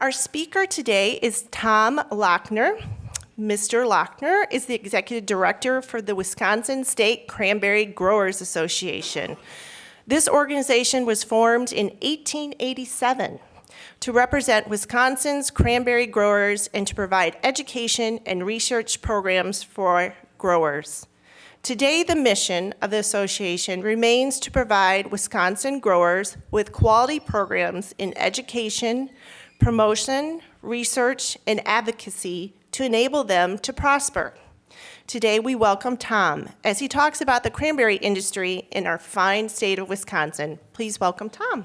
Our speaker today is Tom Lochner. Mr. Lochner is the Executive Director for the Wisconsin State Cranberry Growers Association. This organization was formed in 1887 to represent Wisconsin's cranberry growers and to provide education and research programs for growers. Today, the mission of the association remains to provide Wisconsin growers with quality programs in education, promotion, research, and advocacy to enable them to prosper. Today, we welcome Tom as he talks about the cranberry industry in our fine state of Wisconsin. Please welcome Tom.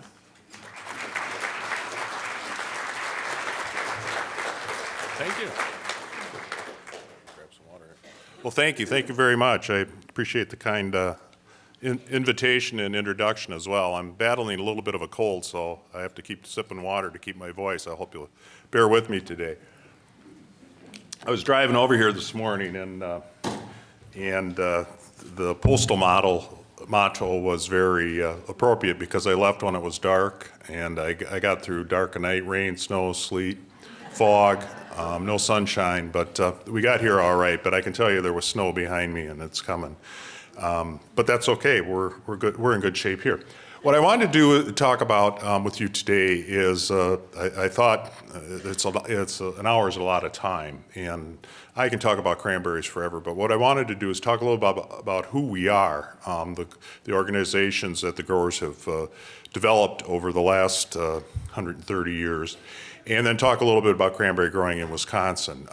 Thank you. Grab some water. Well, thank you. Thank you very much. I appreciate the kind invitation and introduction as well. I'm battling a little bit of a cold, so I have to keep sipping water to keep my voice. I hope you'll bear with me today. I was driving over here this morning, and the postal motto was very appropriate because I left when it was dark, and I got through dark of night, rain, snow, sleet, fog, no sunshine, but we got here all right. But I can tell you there was snow behind me, and it's coming. But that's okay. We're good. We're in good shape here. What I wanted to talk about with you today is I thought an hour is a lot of time, and I can talk about cranberries forever. But what I wanted to do is talk a little about who we are, the organizations that the growers have developed over the last 130 years, and then talk a little bit about cranberry growing in Wisconsin.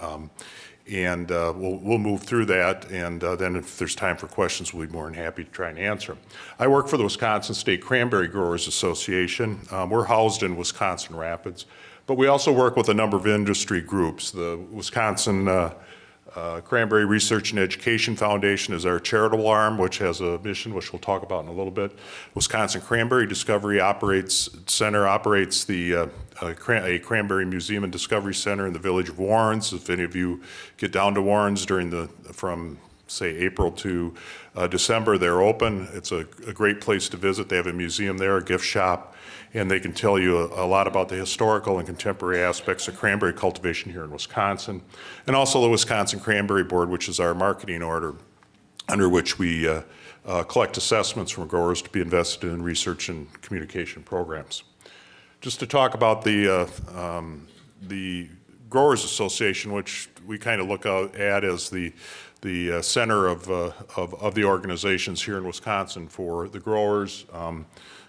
And we'll move through that, and then if there's time for questions, we'll be more than happy to try and answer them. I work for the Wisconsin State Cranberry Growers Association. We're housed in Wisconsin Rapids, but we also work with a number of industry groups. The Wisconsin Cranberry Research and Education Foundation is our charitable arm, which has a mission, which we'll talk about in a little bit. Wisconsin Cranberry Discovery Center operates a Cranberry Museum and Discovery Center in the village of Warrens. If any of you get down to Warrens from say April to December, they're open. It's a great place to visit. They have a museum there, a gift shop, and they can tell you a lot about the historical and contemporary aspects of cranberry cultivation here in Wisconsin. And also the Wisconsin Cranberry Board, which is our marketing order under which we collect assessments from growers to be invested in research and communication programs. Just to talk about the Growers Association, which we kind of look at as the center of the organizations here in Wisconsin for the growers.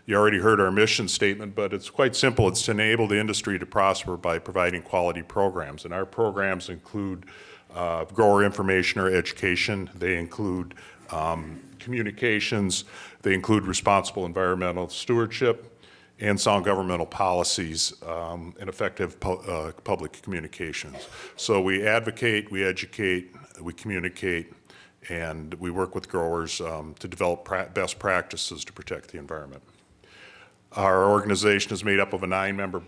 You already heard our mission statement, but it's quite simple. It's to enable the industry to prosper by providing quality programs. And our programs include grower information or education. They include communications. They include responsible environmental stewardship and sound governmental policies and effective public communications. So we advocate, we educate, we communicate, and we work with growers to develop best practices to protect the environment. Our organization is made up of a 10-member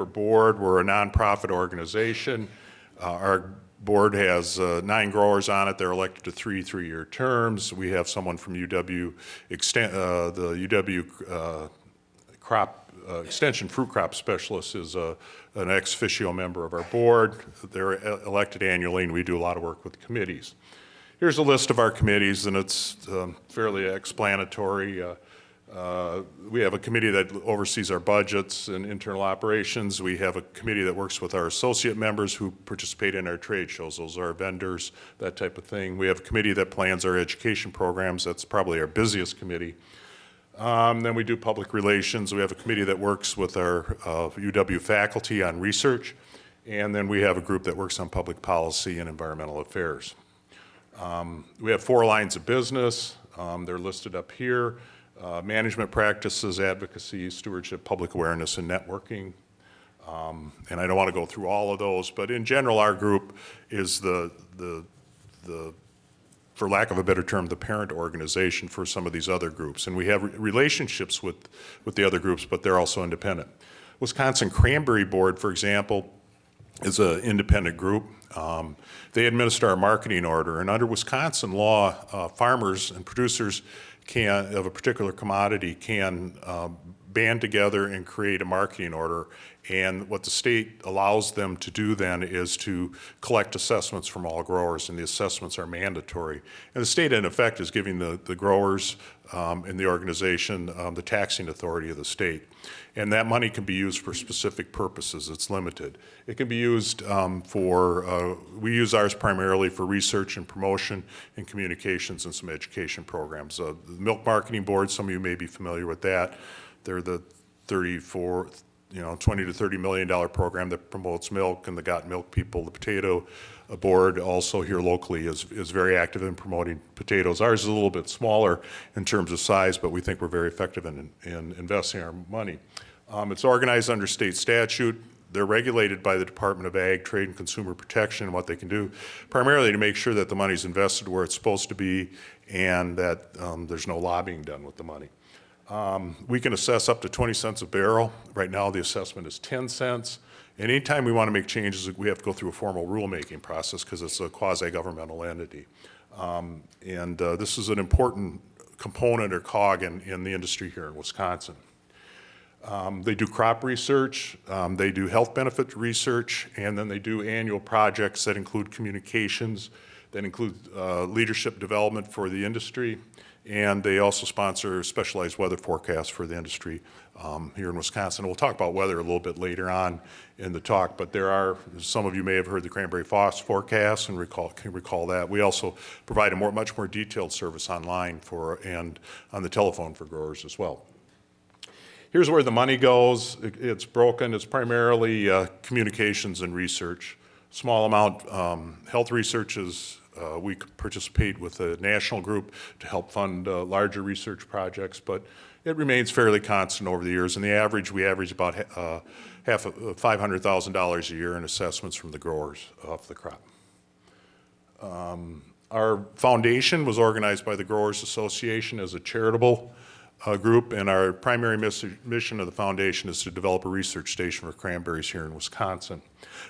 board. We're a nonprofit organization. Our board has 9 growers on it. They're elected to 3-3-year terms. We have someone from the UW crop extension fruit crop specialist is an ex officio member of our board. They're elected annually, and we do a lot of work with committees. Here's a list of our committees, and it's fairly explanatory. We have a committee that oversees our budgets and internal operations. We have a committee that works with our associate members who participate in our trade shows. Those are our vendors, that type of thing. We have a committee that plans our education programs. That's probably our busiest committee. Then we do public relations. We have a committee that works with our UW faculty on research. And then we have a group that works on public policy and environmental affairs. We have 4 lines of business. They're listed up here. Management practices, advocacy, stewardship, public awareness, and networking. And I don't want to go through all of those, but in general, our group is for lack of a better term, the parent organization for some of these other groups. And we have relationships with the other groups, but they're also independent. Wisconsin Cranberry Board, for example, is an independent group. They administer our marketing order, and under Wisconsin law, farmers and producers of a particular commodity can band together and create a marketing order. And what the state allows them to do then is to collect assessments from all growers, and the assessments are mandatory. And the state, in effect, is giving the growers in the organization the taxing authority of the state. And that money can be used for specific purposes. It's limited. It can be used we use ours primarily for research and promotion and communications and some education programs. The Milk Marketing Board, some of you may be familiar with that. They're the 34, $20 to $30 million program that promotes milk, and the Got Milk people. The Potato Board also here locally is very active in promoting potatoes. Ours is a little bit smaller in terms of size, but we think we're very effective in investing our money. It's organized under state statute. They're regulated by the Department of Ag, Trade and Consumer Protection, and what they can do, primarily to make sure that the money's invested where it's supposed to be and that there's no lobbying done with the money. We can assess up to 20 cents a barrel. Right now, the assessment is 10 cents. And anytime we want to make changes, we have to go through a formal rulemaking process because it's a quasi-governmental entity. This is an important component or cog in the industry here in Wisconsin. They do crop research, they do health benefit research, and then they do annual projects that include communications, that include leadership development for the industry, and they also sponsor specialized weather forecasts for the industry here in Wisconsin. We'll talk about weather a little bit later on in the talk, but there are, some of you may have heard the Cranberry Frost forecast and can recall that. We also provide a much more detailed service online and on the telephone for growers as well. Here's where the money goes. It's broken. It's primarily communications and research. Small amount health research is we participate with a national group to help fund larger research projects, but it remains fairly constant over the years. And we average about half of $500,000 a year in assessments from the growers off the crop. Our foundation was organized by the Growers Association as a charitable group, and our primary mission of the foundation is to develop a research station for cranberries here in Wisconsin.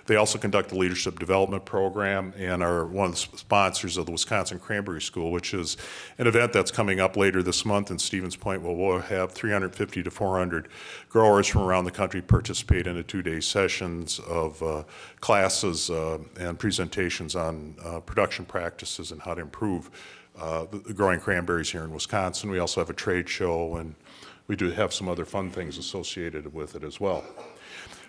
They also conduct a leadership development program and are one of the sponsors of the Wisconsin Cranberry School, which is an event that's coming up later this month in Stevens Point, where we'll have 350 to 400 growers from around the country participate in a 2-day sessions of classes and presentations on production practices and how to improve the growing cranberries here in Wisconsin. We also have a trade show, and we do have some other fun things associated with it as well.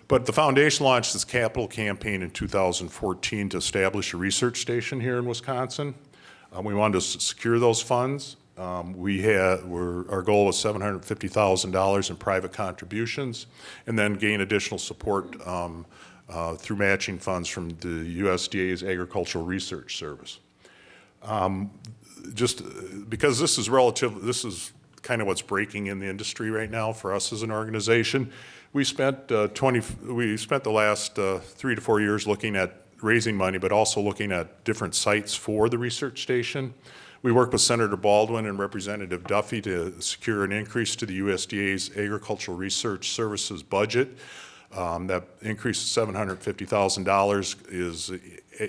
But the foundation launched its capital campaign in 2014 to establish a research station here in Wisconsin. We wanted to secure those funds. Our goal was $750,000 in private contributions, and then gain additional support through matching funds from the USDA's Agricultural Research Service. Just because this is kind of what's breaking in the industry right now for us as an organization. We spent the last 3 to 4 years looking at raising money, but also looking at different sites for the research station. We worked with Senator Baldwin and Representative Duffy to secure an increase to the USDA's Agricultural Research Services budget. That increase of $750,000 is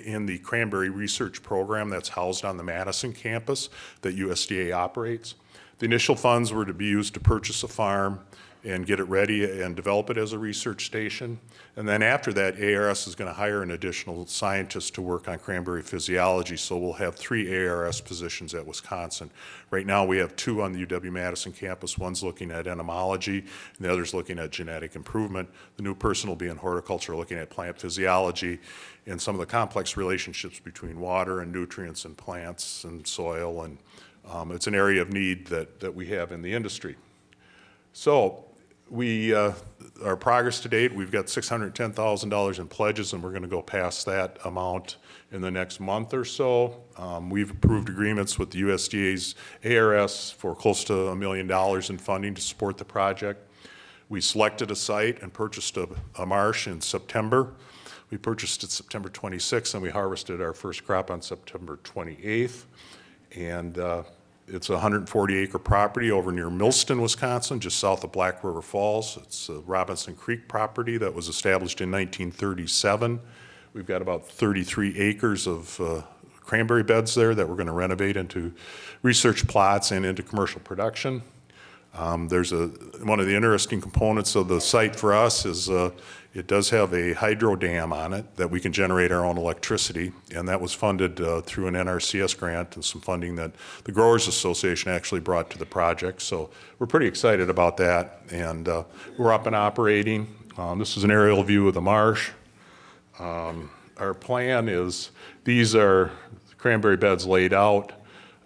in the Cranberry Research Program that's housed on the Madison campus that USDA operates. The initial funds were to be used to purchase a farm and get it ready and develop it as a research station. And then after that, ARS is going to hire an additional scientist to work on cranberry physiology, so we'll have 3 ARS positions at Wisconsin. Right now we have 2 on the UW-Madison campus. One's looking at entomology, and the other's looking at genetic improvement. The new person will be in horticulture looking at plant physiology and some of the complex relationships between water and nutrients and plants and soil, and it's an area of need that we have in the industry. So our progress to date, we've got $610,000 in pledges, and we're going to go past that amount in the next month or so. We've approved agreements with the USDA's ARS for close to $1 million in funding to support the project. We selected a site and purchased a marsh in September. We purchased it September 26th, and we harvested our first crop on September 28th. And it's a 140-acre property over near Millston, Wisconsin, just south of Black River Falls. It's a Robinson Creek property that was established in 1937. We've got about 33 acres of cranberry beds there that we're going to renovate into research plots and into commercial production. One of the interesting components of the site for us is it does have a hydro dam on it that we can generate our own electricity, and that was funded through an NRCS grant and some funding that the Growers Association actually brought to the project. So we're pretty excited about that, and we're up and operating. This is an aerial view of the marsh. Our plan is, these are cranberry beds laid out.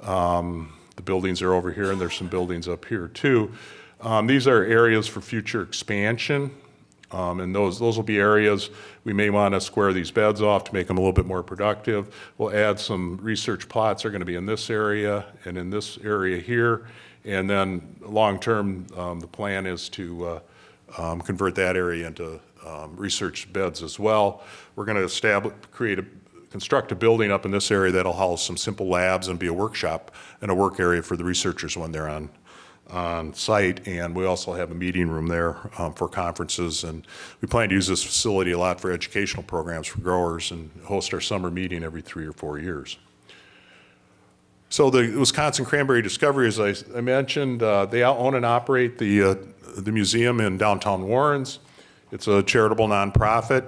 The buildings are over here, and there's some buildings up here too. These are areas for future expansion, and those will be areas we may want to square these beds off to make them a little bit more productive. We'll add some research plots. They're going to be in this area and in this area here, and then long-term, the plan is to convert that area into research beds as well. We're going to construct a building up in this area that'll house some simple labs and be a workshop and a work area for the researchers when they're on site. And we also have a meeting room there for conferences. And we plan to use this facility a lot for educational programs for growers and host our summer meeting every 3 or 4 years. So the Wisconsin Cranberry Discovery, as I mentioned, they own and operate the museum in downtown Warrens. It's a charitable nonprofit.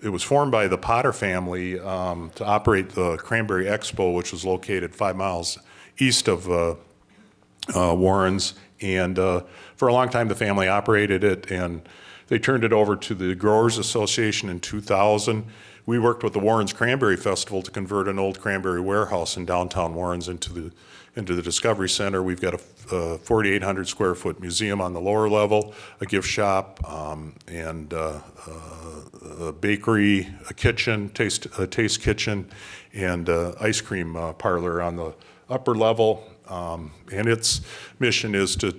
It was formed by the Potter family to operate the Cranberry Expo, which was located 5 miles east of Warrens. And for a long time, the family operated it, and they turned it over to the Growers Association in 2000. We worked with the Warrens Cranberry Festival to convert an old cranberry warehouse in downtown Warrens into the Discovery Center. We've got a 4,800 square foot museum on the lower level, a gift shop, and a bakery, a kitchen, a taste kitchen, and ice cream parlor on the upper level. And its mission is to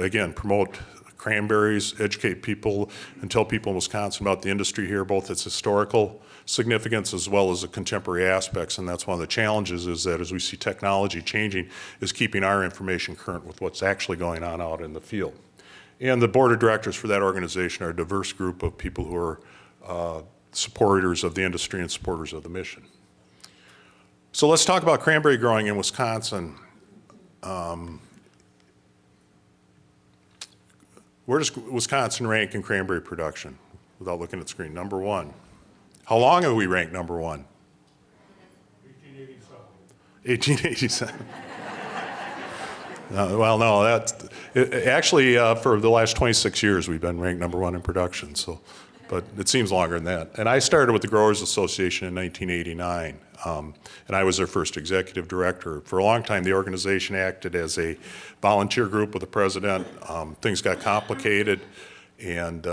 again, promote cranberries, educate people, and tell people in Wisconsin about the industry here, both its historical significance as well as the contemporary aspects. And that's one of the challenges, is that as we see technology changing, is keeping our information current with what's actually going on out in the field. And the board of directors for that organization are a diverse group of people who are supporters of the industry and supporters of the mission. So let's talk about cranberry growing in Wisconsin. Where does Wisconsin rank in cranberry production? Without looking at the screen, number one. How long have we ranked number one? 1887. 1887. Well, no, actually, for the last 26 years, we've been ranked number one in production, so, but it seems longer than that. And I started with the Growers Association in 1989, and I was their first executive director. For a long time, the organization acted as a volunteer group with the president. Things got complicated, and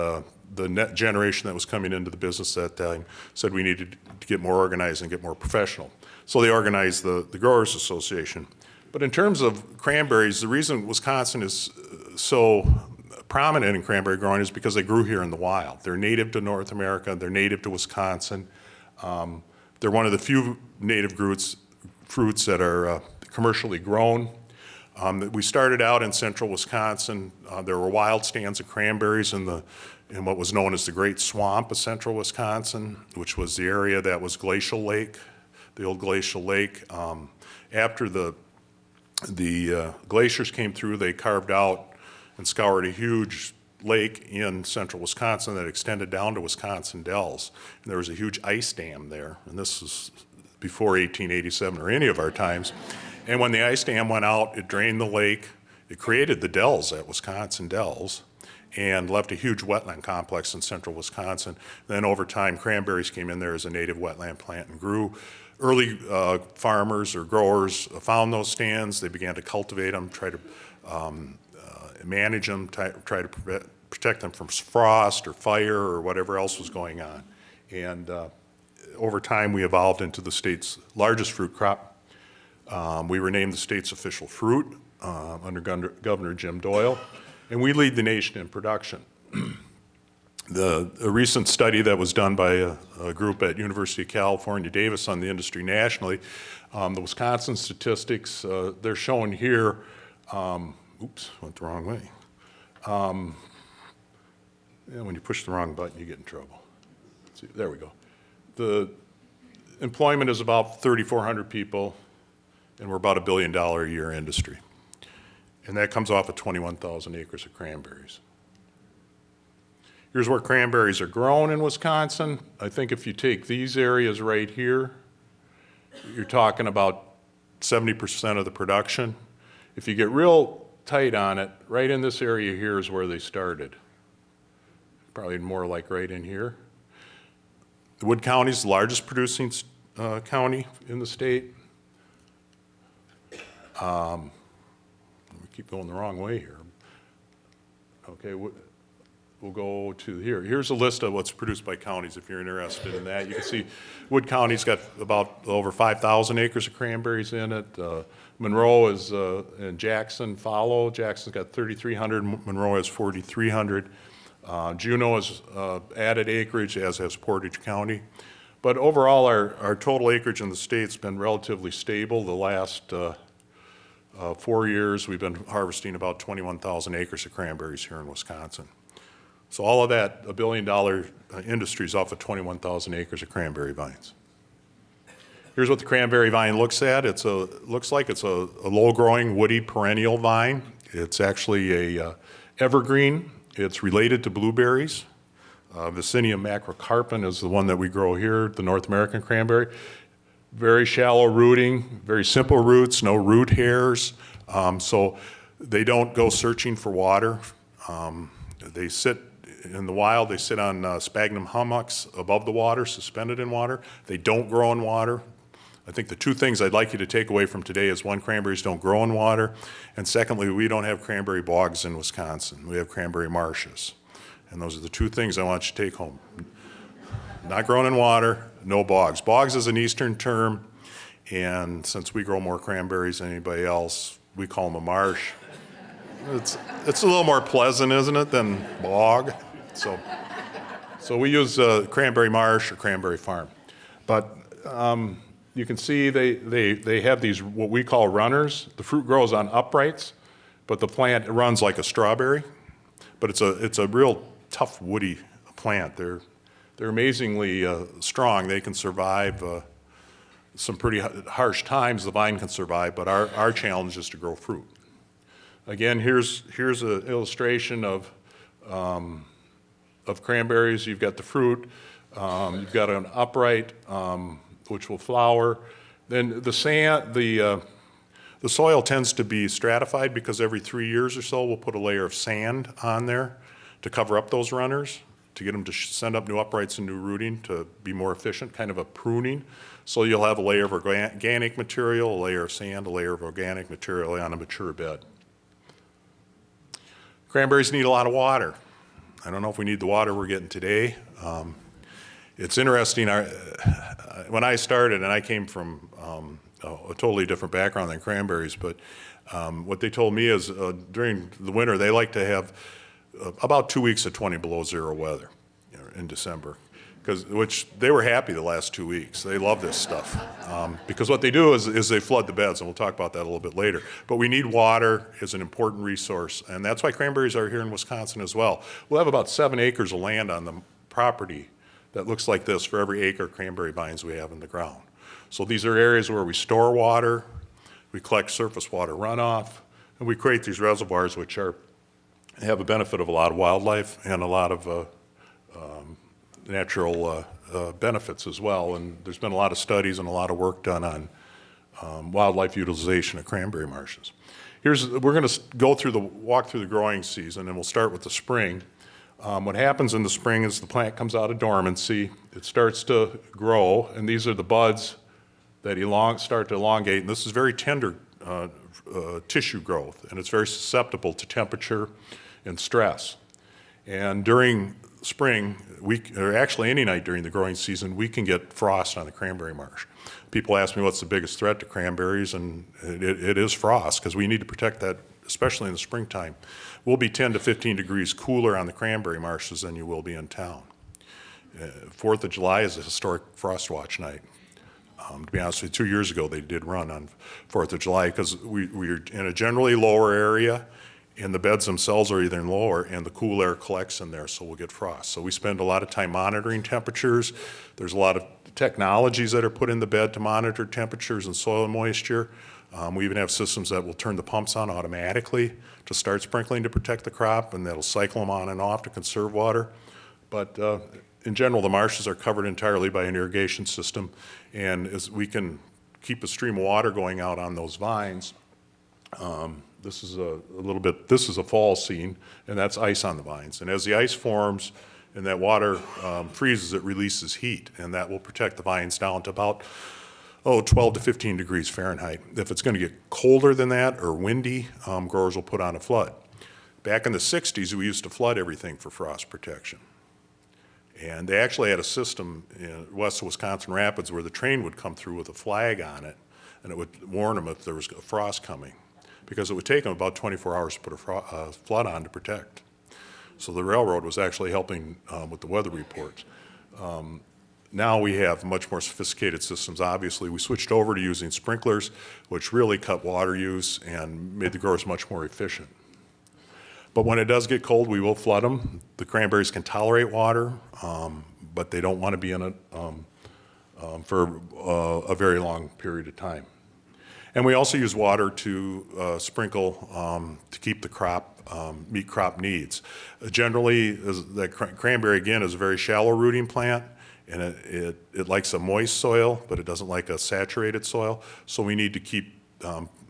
the net generation that was coming into the business at that time said we needed to get more organized and get more professional. So they organized the Growers Association. But in terms of cranberries, the reason Wisconsin is so prominent in cranberry growing is because they grew here in the wild. They're native to North America, they're native to Wisconsin. They're one of the few native fruits that are commercially grown. We started out in central Wisconsin. There were wild stands of cranberries in what was known as the Great Swamp of central Wisconsin, which was the area that was Glacial Lake, the old Glacial Lake. After the glaciers came through, they carved out and scoured a huge lake in central Wisconsin that extended down to Wisconsin Dells. And there was a huge ice dam there, and this was before 1887 or any of our times. And when the ice dam went out, it drained the lake. It created the Dells at Wisconsin Dells and left a huge wetland complex in central Wisconsin. Then over time, cranberries came in there as a native wetland plant and grew. Early farmers or growers found those stands. They began to cultivate them, try to manage them, try to protect them from frost or fire or whatever else was going on. And over time, we evolved into the state's largest fruit crop. We were named the state's official fruit under Governor Jim Doyle, and we lead the nation in production. A recent study that was done by a group at University of California, Davis, on the industry nationally, the Wisconsin statistics, they're shown here. Oops, went the wrong way. Yeah, when you push the wrong button, you get in trouble. See, there we go. The employment is about 3,400 people, and we're about $1 billion a year industry. And that comes off of 21,000 acres of cranberries. Here's where cranberries are grown in Wisconsin. I think if you take these areas right here, you're talking about 70% of the production. If you get real tight on it, right in this area here is where they started. Probably more like right in here. Wood County is the largest producing county in the state. We keep going the wrong way here. Okay, we'll go to here. Here's a list of what's produced by counties if you're interested in that. You can see Wood County's got about over 5,000 acres of cranberries in it. Monroe is, and Jackson follow. Jackson's got 3,300, Monroe has 4,300. Juneau has added acreage, as has Portage County. But overall, our total acreage in the state's been relatively stable. The last 4 years, we've been harvesting about 21,000 acres of cranberries here in Wisconsin. So all of that, $1 billion industry is off of 21,000 acres of cranberry vines. Here's what the cranberry vine looks at. Looks like it's a low-growing, woody, perennial vine. It's actually a evergreen. It's related to blueberries. Vicinium macrocarpon is the one that we grow here, the North American cranberry. Very shallow rooting, very simple roots, no root hairs. So they don't go searching for water. They sit in the wild, they sit on sphagnum hummocks above the water, suspended in water. They don't grow in water. I think the two things I'd like you to take away from today is, one, cranberries don't grow in water, and secondly, we don't have cranberry bogs in Wisconsin. We have cranberry marshes. And those are the two things I want you to take home. Not grown in water, no bogs. Bogs is an eastern term, and since we grow more cranberries than anybody else, we call them a marsh. It's a little more pleasant, isn't it, than bog? So we use cranberry marsh or cranberry farm. But you can see they have these what we call runners. The fruit grows on uprights, but the plant runs like a strawberry. But it's a real tough, woody plant. They're amazingly strong. They can survive some pretty harsh times. The vine can survive, but our challenge is to grow fruit. Again, here's an illustration of cranberries. You've got the fruit. You've got an upright, which will flower. Then the soil tends to be stratified because every 3 years or so we'll put a layer of sand on there to cover up those runners, to get them to send up new uprights and new rooting to be more efficient, kind of a pruning. So you'll have a layer of organic material, a layer of sand, a layer of organic material on a mature bed. Cranberries need a lot of water. I don't know if we need the water we're getting today. It's interesting, when I started, and I came from a totally different background than cranberries, but what they told me is during the winter, they like to have about 2 weeks of 20 below zero weather in December, which they were happy the last 2 weeks. They love this stuff. Because what they do is they flood the beds, and we'll talk about that a little bit later. But we need water as an important resource, and that's why cranberries are here in Wisconsin as well. We'll have about 7 acres of land on the property that looks like this for every acre of cranberry vines we have in the ground. So these are areas where we store water, we collect surface water runoff, and we create these reservoirs which have a benefit of a lot of wildlife and a lot of natural benefits as well. And there's been a lot of studies and a lot of work done on wildlife utilization of cranberry marshes. We're going to walk through the growing season, and we'll start with the spring. What happens in the spring is the plant comes out of dormancy. It starts to grow, and these are the buds that start to elongate. And this is very tender tissue growth, and it's very susceptible to temperature and stress. And during spring, or actually any night during the growing season, we can get frost on the cranberry marsh. People ask me what's the biggest threat to cranberries, and it is frost, because we need to protect that, especially in the springtime. We'll be 10 to 15 degrees cooler on the cranberry marshes than you will be in town. 4th of July is a historic frost watch night. To be honest with you, 2 years ago they did run on 4th of July because we're in a generally lower area, and the beds themselves are even lower, and the cool air collects in there, so we'll get frost. So we spend a lot of time monitoring temperatures. There's a lot of technologies that are put in the bed to monitor temperatures and soil moisture. We even have systems that will turn the pumps on automatically to start sprinkling to protect the crop, and that'll cycle them on and off to conserve water. But in general, the marshes are covered entirely by an irrigation system, and as we can keep a stream of water going out on those vines. This is this is a fall scene, and that's ice on the vines. And as the ice forms and that water freezes, it releases heat, and that will protect the vines down to about 12 to 15 degrees Fahrenheit. If it's going to get colder than that or windy, growers will put on a flood. Back in the 60s, we used to flood everything for frost protection. And they actually had a system in west of Wisconsin Rapids where the train would come through with a flag on it, and it would warn them if there was a frost coming, because it would take them about 24 hours to put a flood on to protect. So the railroad was actually helping with the weather reports. Now we have much more sophisticated systems. Obviously, we switched over to using sprinklers, which really cut water use and made the growers much more efficient. But when it does get cold, we will flood them. The cranberries can tolerate water, but they don't want to be in it for a very long period of time. And we also use water to sprinkle to keep the crop, meet crop needs. Generally, the cranberry, again, is a very shallow rooting plant, and it likes a moist soil, but it doesn't like a saturated soil. So we need to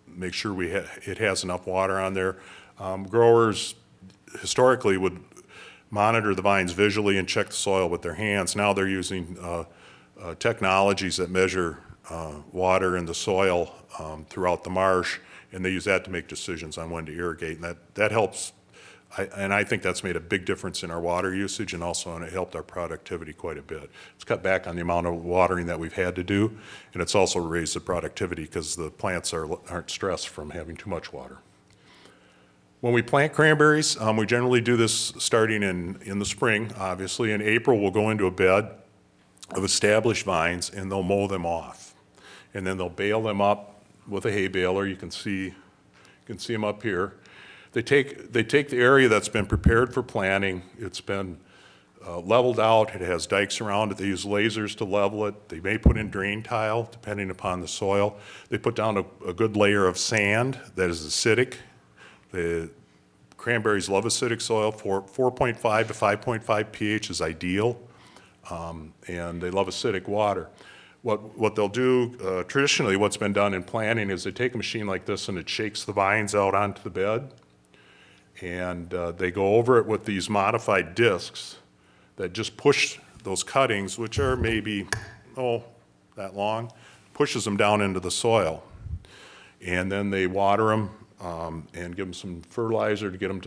make sure it has enough water on there. Growers historically would monitor the vines visually and check the soil with their hands. Now they're using technologies that measure water in the soil throughout the marsh, and they use that to make decisions on when to irrigate. And that helps, and I think that's made a big difference in our water usage, and also it helped our productivity quite a bit. It's cut back on the amount of watering that we've had to do, and it's also raised the productivity because the plants aren't stressed from having too much water. When we plant cranberries, we generally do this starting in the spring, obviously. In April, we'll go into a bed of established vines, and they'll mow them off. And then they'll bale them up with a hay baler. You can see them up here. They take the area that's been prepared for planting. It's been leveled out. It has dikes around it. They use lasers to level it. They may put in drain tile, depending upon the soil. They put down a good layer of sand that is acidic. The cranberries love acidic soil. 4.5 to 5.5 pH is ideal, and they love acidic water. What they'll do, traditionally what's been done in planting is they take a machine like this and it shakes the vines out onto the bed, and they go over it with these modified discs that just push those cuttings, which are maybe, that long, pushes them down into the soil. And then they water them and give them some fertilizer to get them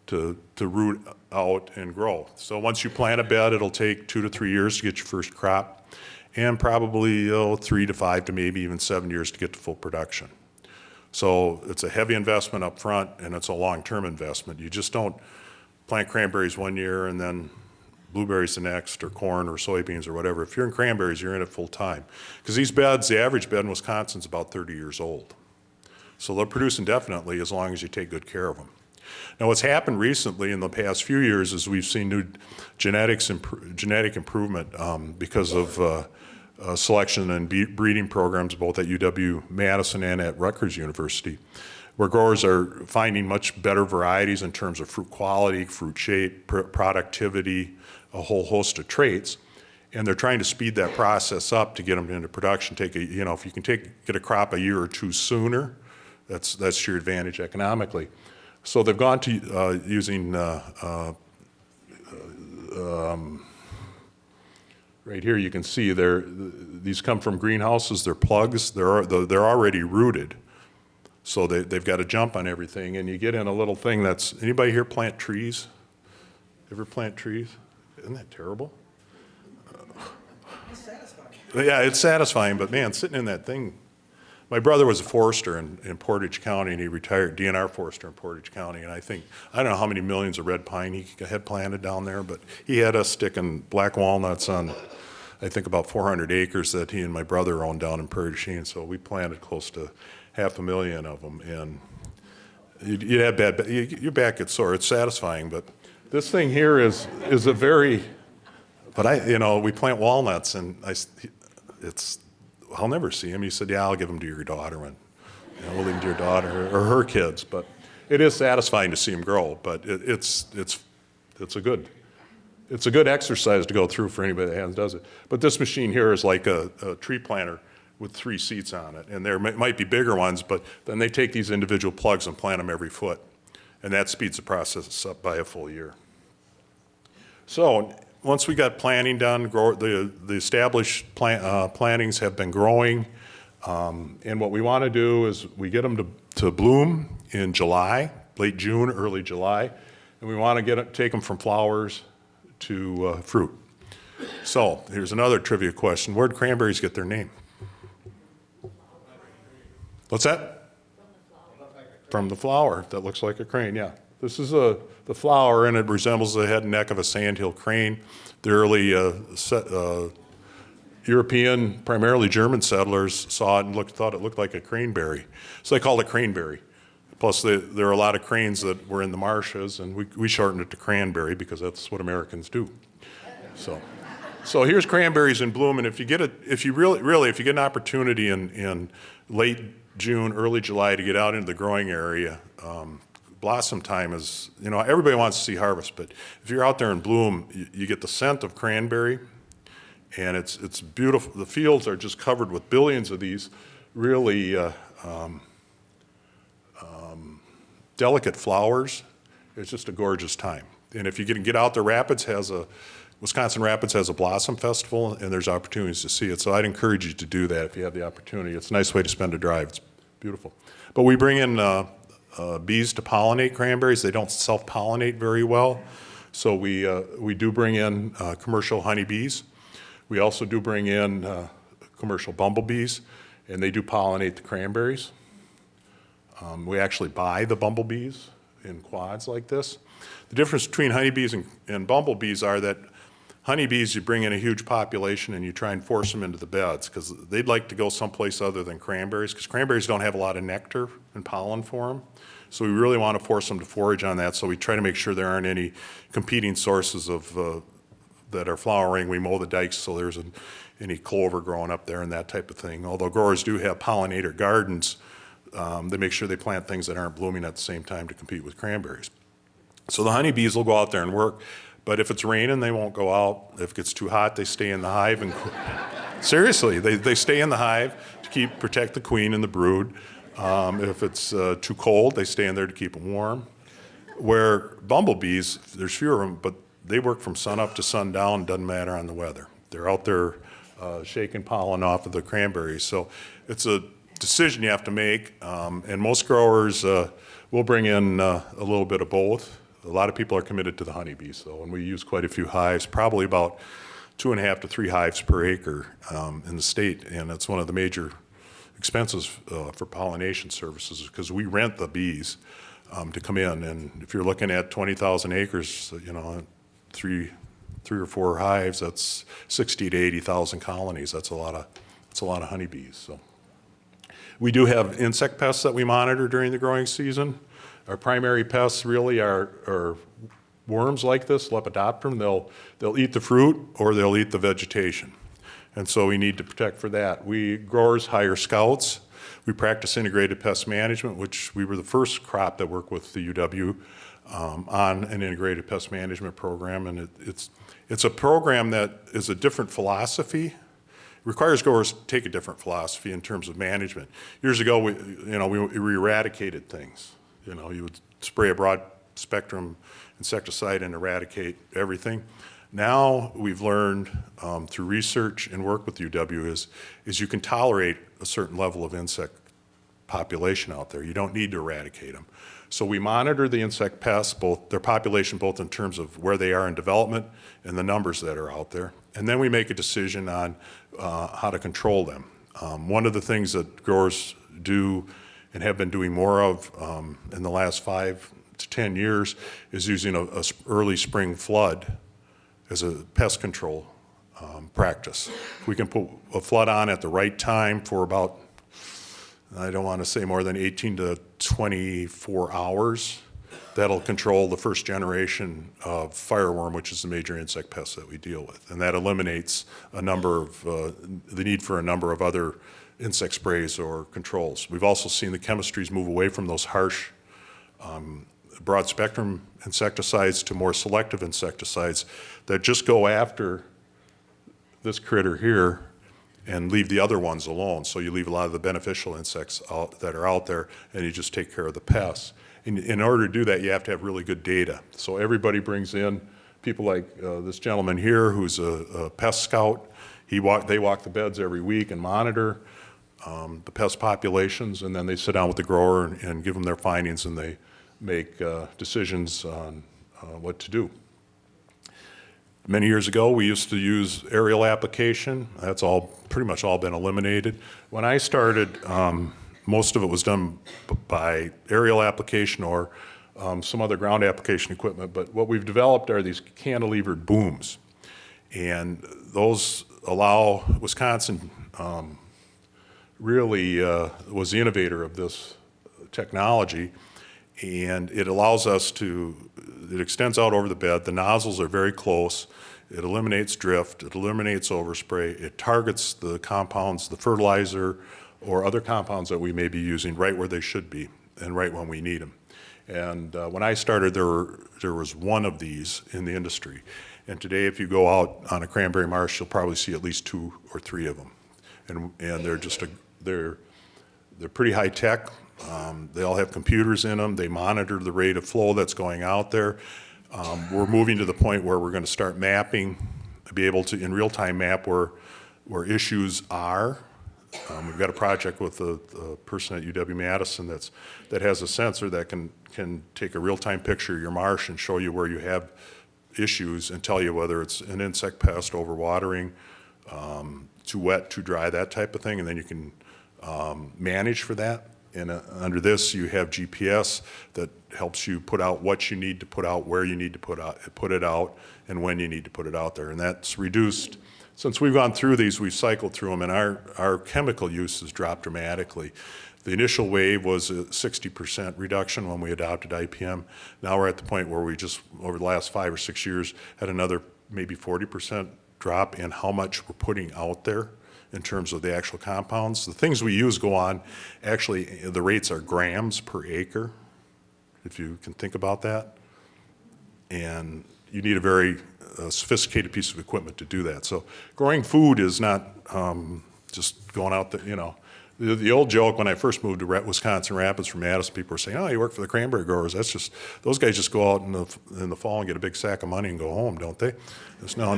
to root out and grow. So once you plant a bed, it'll take 2 to 3 years to get your first crop, and probably 3 to 5 to maybe even 7 years to get to full production. So it's a heavy investment up front, and it's a long-term investment. You just don't plant cranberries one year and then blueberries the next, or corn or soybeans or whatever. If you're in cranberries, you're in it full time. Because these beds, the average bed in Wisconsin is about 30 years old. So they'll produce indefinitely as long as you take good care of them. Now, what's happened recently in the past few years is we've seen new genetic improvement because of selection and breeding programs both at UW-Madison and at Rutgers University, where growers are finding much better varieties in terms of fruit quality, fruit shape, productivity, a whole host of traits. And they're trying to speed that process up to get them into production. If you can get a crop a year or two sooner, that's to your advantage economically. So they've gone to using, right here you can see these come from greenhouses, they're plugs, they're already rooted. So they've got to jump on everything, and you get in a little thing that's, anybody here plant trees? Ever plant trees? Isn't that terrible? It's satisfying. Yeah, it's satisfying, but man, sitting in that thing. My brother was a forester in Portage County, and he retired, DNR forester in Portage County, and I don't know how many millions of red pine he had planted down there, but he had us sticking black walnuts on, I think, about 400 acres that he and my brother owned down in Prairie du Chien, so we planted close to 500,000 of them, and you have your back gets sore. It's satisfying, but this thing here is a very, but we plant walnuts, and I'll never see him. He said, yeah, I'll give them to your daughter when we'll leave it to your daughter or her kids. But it is satisfying to see them grow. But it's a good exercise to go through for anybody that does it. But this machine here is like a tree planter with 3 seats on it. And there might be bigger ones, but then they take these individual plugs and plant them every foot. And that speeds the process up by a full year. So once we got planting done, the established plantings have been growing. And what we want to do is we get them to bloom in July, late June, early July. And we want to take them from flowers to fruit. So here's another trivia question. Where did cranberries get their name? What's that? From the flower that looks like a crane, yeah. This is the flower, and it resembles the head and neck of a sandhill crane. The early European, primarily German settlers saw it and thought it looked like a cranberry. So they called it cranberry. Plus, there are a lot of cranes that were in the marshes, and we shortened it to cranberry because that's what Americans do. So here's cranberries in bloom, and if you get an opportunity in late June, early July to get out into the growing area, blossom time is, everybody wants to see harvest, but if you're out there in bloom, you get the scent of cranberry, and it's beautiful. The fields are just covered with billions of these really delicate flowers. It's just a gorgeous time. And if you get out there, Wisconsin Rapids has a blossom festival, and there's opportunities to see it. So I'd encourage you to do that if you have the opportunity. It's a nice way to spend a drive. It's beautiful. But we bring in bees to pollinate cranberries. They don't self-pollinate very well. So we do bring in commercial honeybees. We also do bring in commercial bumblebees, and they do pollinate the cranberries. We actually buy the bumblebees in quads like this. The difference between honeybees and bumblebees are that honeybees, you bring in a huge population and you try and force them into the beds because they'd like to go someplace other than cranberries because cranberries don't have a lot of nectar and pollen for them. So we really want to force them to forage on that. So we try to make sure there aren't any competing sources of that are flowering. We mow the dikes so there isn't any clover growing up there and that type of thing. Although growers do have pollinator gardens, they make sure they plant things that aren't blooming at the same time to compete with cranberries. So the honeybees will go out there and work, but if it's raining, they won't go out. If it gets too hot, they stay in the hive. And seriously, they stay in the hive to protect the queen and the brood. If it's too cold, they stay in there to keep them warm. Where bumblebees, there's fewer of them, but they work from sun up to sundown, doesn't matter on the weather. They're out there shaking pollen off of the cranberries. So it's a decision you have to make, and most growers will bring in a little bit of both. A lot of people are committed to the honeybees, though, and we use quite a few hives, probably about 2.5 to 3 hives per acre in the state, and it's one of the major expenses for pollination services because we rent the bees to come in, and if you're looking at 20,000 acres, three or four hives, that's 60 to 80,000 colonies. That's a lot of honeybees. So we do have insect pests that we monitor during the growing season. Our primary pests really are worms like this, Lepidopteran. They'll eat the fruit or they'll eat the vegetation. And so we need to protect for that. Growers hire scouts. We practice integrated pest management, which we were the first crop that worked with the UW on an integrated pest management program. And it's a program that is a different philosophy. It requires growers to take a different philosophy in terms of management. Years ago, we eradicated things. You would spray a broad spectrum insecticide and eradicate everything. Now we've learned through research and work with UW is you can tolerate a certain level of insect population out there. You don't need to eradicate them. So we monitor the insect pests, their population, both in terms of where they are in development and the numbers that are out there. And then we make a decision on how to control them. One of the things that growers do and have been doing more of in the last 5 to 10 years is using a early spring flood as a pest control practice. We can put a flood on at the right time for about, I don't want to say more than 18 to 24 hours. That'll control the first generation of fireworm, which is the major insect pest that we deal with. And that eliminates the need for a number of other insect sprays or controls. We've also seen the chemistries move away from those harsh broad spectrum insecticides to more selective insecticides that just go after this critter here and leave the other ones alone. So you leave a lot of the beneficial insects that are out there, and you just take care of the pests. In order to do that, you have to have really good data. So everybody brings in people like this gentleman here who's a pest scout. They walk the beds every week and monitor the pest populations, and then they sit down with the grower and give them their findings, and they make decisions on what to do. Many years ago, we used to use aerial application. That's pretty much all been eliminated. When I started, most of it was done by aerial application or some other ground application equipment, but what we've developed are these cantilevered booms. And those allow, Wisconsin really was the innovator of this technology, and it allows us it extends out over the bed. The nozzles are very close. It eliminates drift. It eliminates overspray. It targets the compounds, the fertilizer, or other compounds that we may be using right where they should be and right when we need them. And when I started, there was one of these in the industry. And today, if you go out on a cranberry marsh, you'll probably see at least 2 or 3 of them. And they're just they're pretty high tech. They all have computers in them. They monitor the rate of flow that's going out there. We're moving to the point where we're going to start mapping, be able to in real time map where issues are. We've got a project with a person at UW-Madison that has a sensor that can take a real-time picture of your marsh and show you where you have issues and tell you whether it's an insect pest, overwatering, too wet, too dry, that type of thing, and then you can manage for that. And under this, you have GPS that helps you put out what you need to put out, where you need to put it out, and when you need to put it out there. And that's reduced. Since we've gone through these, we've cycled through them, and our chemical use has dropped dramatically. The initial wave was a 60% reduction when we adopted IPM. Now we're at the point where we just, over the last 5 or 6 years, had another maybe 40% drop in how much we're putting out there in terms of the actual compounds. The things we use go on, actually, the rates are grams per acre, if you can think about that. And you need a very sophisticated piece of equipment to do that. So growing food is not just going out there, you know. The old joke when I first moved to Wisconsin Rapids from Madison, people were saying, oh, you work for the cranberry growers. That's just, those guys just go out in the fall and get a big sack of money and go home, don't they? No.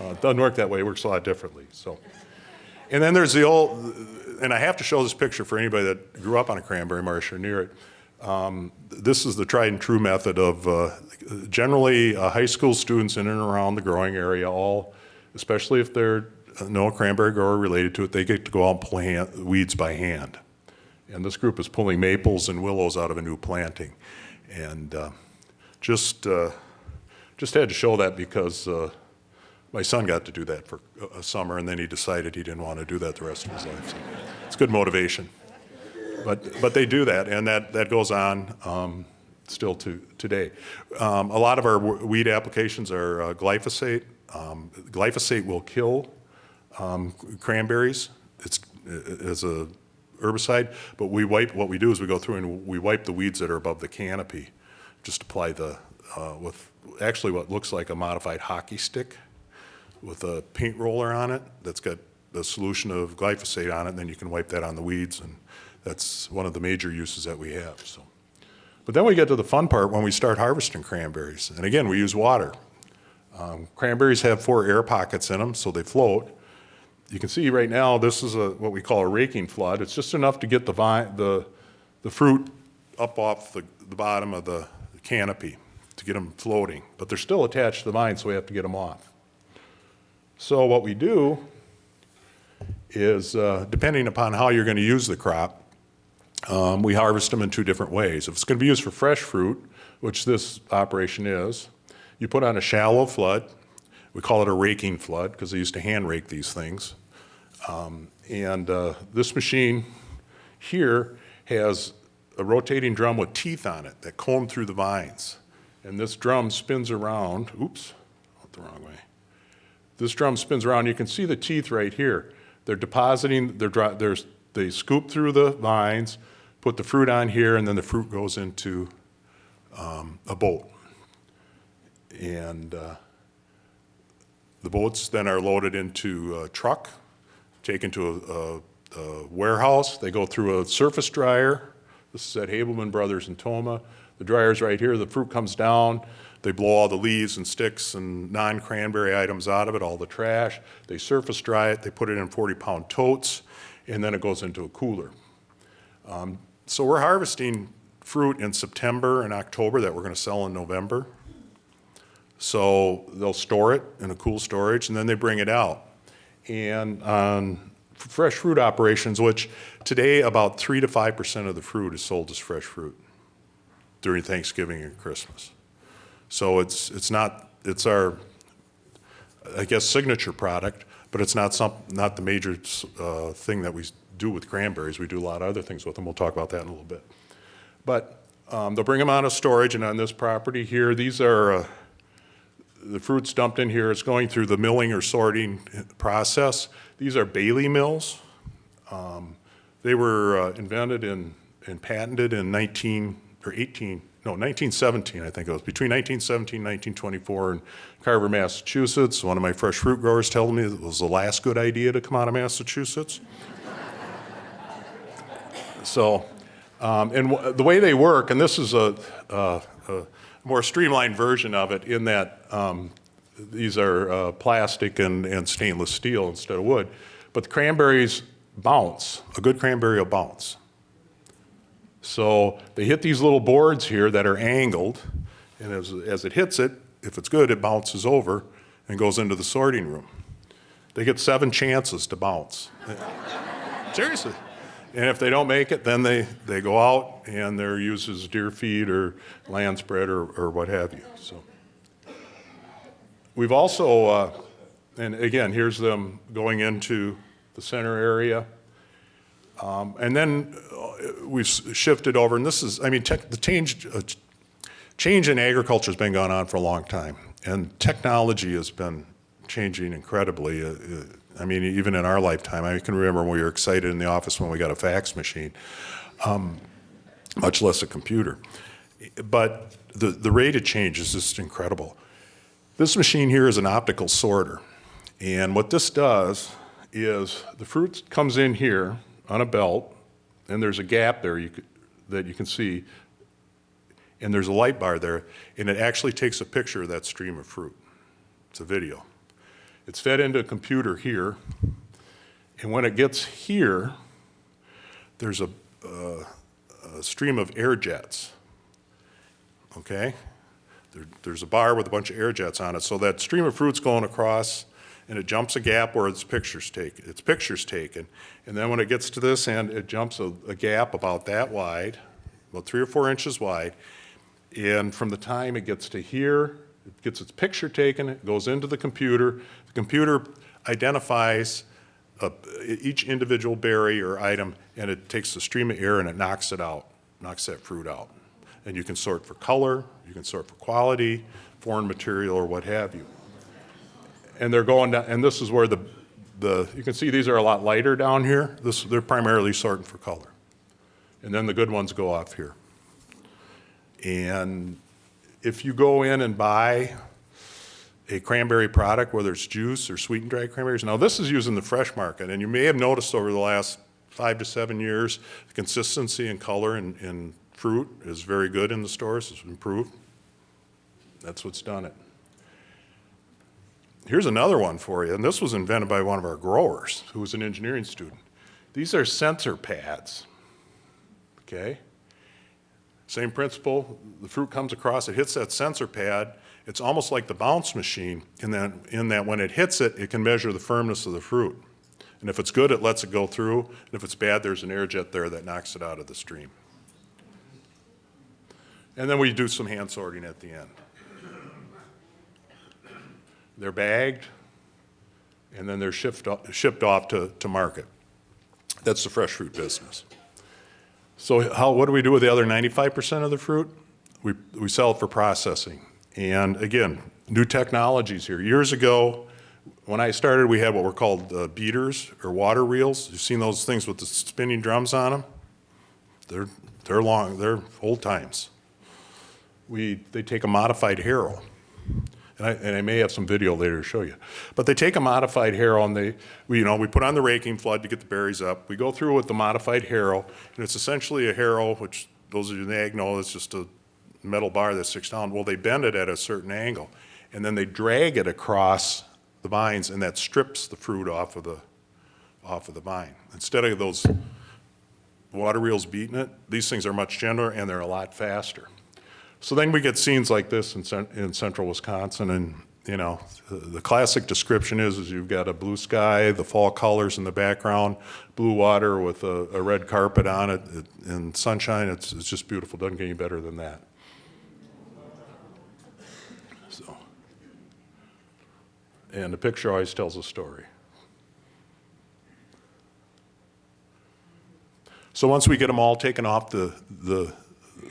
It doesn't work that way. It works a lot differently. So, and then there's the old, and I have to show this picture for anybody that grew up on a cranberry marsh or near it. This is the tried and true method of generally high school students in and around the growing area, all, especially if they're no cranberry grower related to it, they get to go out and pull weeds by hand. And this group is pulling maples and willows out of a new planting. And just had to show that because my son got to do that for a summer, and then he decided he didn't want to do that the rest of his life. So it's good motivation. But they do that, and that goes on still to today. A lot of our weed applications are glyphosate. Glyphosate will kill cranberries. It's as a herbicide, but what we do is we go through and we wipe the weeds that are above the canopy. Just apply with actually what looks like a modified hockey stick with a paint roller on it that's got a solution of glyphosate on it, and then you can wipe that on the weeds, and that's one of the major uses that we have. So, but then we get to the fun part when we start harvesting cranberries, and again, we use water. Cranberries have 4 air pockets in them, so they float. You can see right now this is what we call a raking flood. It's just enough to get the fruit up off the bottom of the canopy to get them floating, but they're still attached to the vine, so we have to get them off. So what we do is, depending upon how you're going to use the crop, we harvest them in 2 different ways. If it's going to be used for fresh fruit, which this operation is, you put on a shallow flood. We call it a raking flood because they used to hand rake these things. This machine here has a rotating drum with teeth on it that comb through the vines. And this drum spins around. Oops, went the wrong way. This drum spins around. You can see the teeth right here. They're depositing, they scoop through the vines, put the fruit on here, and then the fruit goes into a boat. And the boats then are loaded into a truck, taken to a warehouse. They go through a surface dryer. This is at Habelman Brothers in Toma. The dryer's right here. The fruit comes down. They blow all the leaves and sticks and non-cranberry items out of it, all the trash. They surface dry it. They put it in 40-pound totes, and then it goes into a cooler. So we're harvesting fruit in September and October that we're going to sell in November. So they'll store it in a cool storage, and then they bring it out. And on fresh fruit operations, which today about 3 to 5% of the fruit is sold as fresh fruit during Thanksgiving and Christmas. So it's our, I guess, signature product, but it's not the major thing that we do with cranberries. We do a lot of other things with them. We'll talk about that in a little bit. But they'll bring them out of storage, and on this property here, these are the fruit's dumped in here. It's going through the milling or sorting process. These are Bailey mills. They were invented and patented in 1917, I think it was, between 1917 and 1924 in Carver, Massachusetts. One of my fresh fruit growers told me it was the last good idea to come out of Massachusetts. So, and the way they work, and this is a more streamlined version of it in that these are plastic and stainless steel instead of wood, but the cranberries bounce. A good cranberry will bounce. So they hit these little boards here that are angled, and as it hits it, if it's good, it bounces over and goes into the sorting room. They get 7 chances to bounce. Seriously. And if they don't make it, then they go out and they're used as deer feed or land spread or what have you. So we've also, and again, here's them going into the center area. And then we've shifted over, and this is, I mean, the change in agriculture has been going on for a long time, and technology has been changing incredibly. I mean, even in our lifetime, I can remember when we were excited in the office when we got a fax machine, much less a computer. But the rate of change is just incredible. This machine here is an optical sorter, and what this does is the fruit comes in here on a belt, and there's a gap there that you can see, and there's a light bar there, and it actually takes a picture of that stream of fruit. It's a video. It's fed into a computer here, and when it gets here, there's a stream of air jets, okay? There's a bar with a bunch of air jets on it, so that stream of fruit's going across, and it jumps a gap where its picture's taken. And then when it gets to this end, it jumps a gap about that wide, about 3 or 4 inches wide, and from the time it gets to here, it gets its picture taken, it goes into the computer. The computer identifies each individual berry or item, and it takes the stream of air and it knocks it out, knocks that fruit out. And you can sort for color, you can sort for quality, foreign material, or what have you. And they're going down, and this is where you can see these are a lot lighter down here. They're primarily sorting for color. And then the good ones go off here. And if you go in and buy a cranberry product, whether it's juice or sweetened dried cranberries, now this is used in the fresh market, and you may have noticed over the last 5 to 7 years, the consistency and color in fruit is very good in the stores. It's improved. That's what's done it. Here's another one for you, and this was invented by one of our growers who was an engineering student. These are sensor pads, okay? Same principle, the fruit comes across, it hits that sensor pad. It's almost like the bounce machine in that when it hits it, it can measure the firmness of the fruit. And if it's good, it lets it go through. And if it's bad, there's an air jet there that knocks it out of the stream. And then we do some hand sorting at the end. They're bagged, and then they're shipped off to market. That's the fresh fruit business. So what do we do with the other 95% of the fruit? We sell it for processing. And again, new technologies here. Years ago, when I started, we had what were called beaters or water reels. You've seen those things with the spinning drums on them? They're long, they're old times. They take a modified harrow. And I may have some video later to show you. But they take a modified harrow and we put on the raking flood to get the berries up. We go through with the modified harrow, and it's essentially a harrow, which those of you that know, it's just a metal bar that sticks down. Well, they bend it at a certain angle, and then they drag it across the vines, and that strips the fruit off of the vine. Instead of those water reels beating it, these things are much gentler and they're a lot faster. So then we get scenes like this in central Wisconsin, and the classic description is you've got a blue sky, the fall colors in the background, blue water with a red carpet on it, and sunshine. It's just beautiful. Doesn't get any better than that. So, and the picture always tells a story. So once we get them all taken off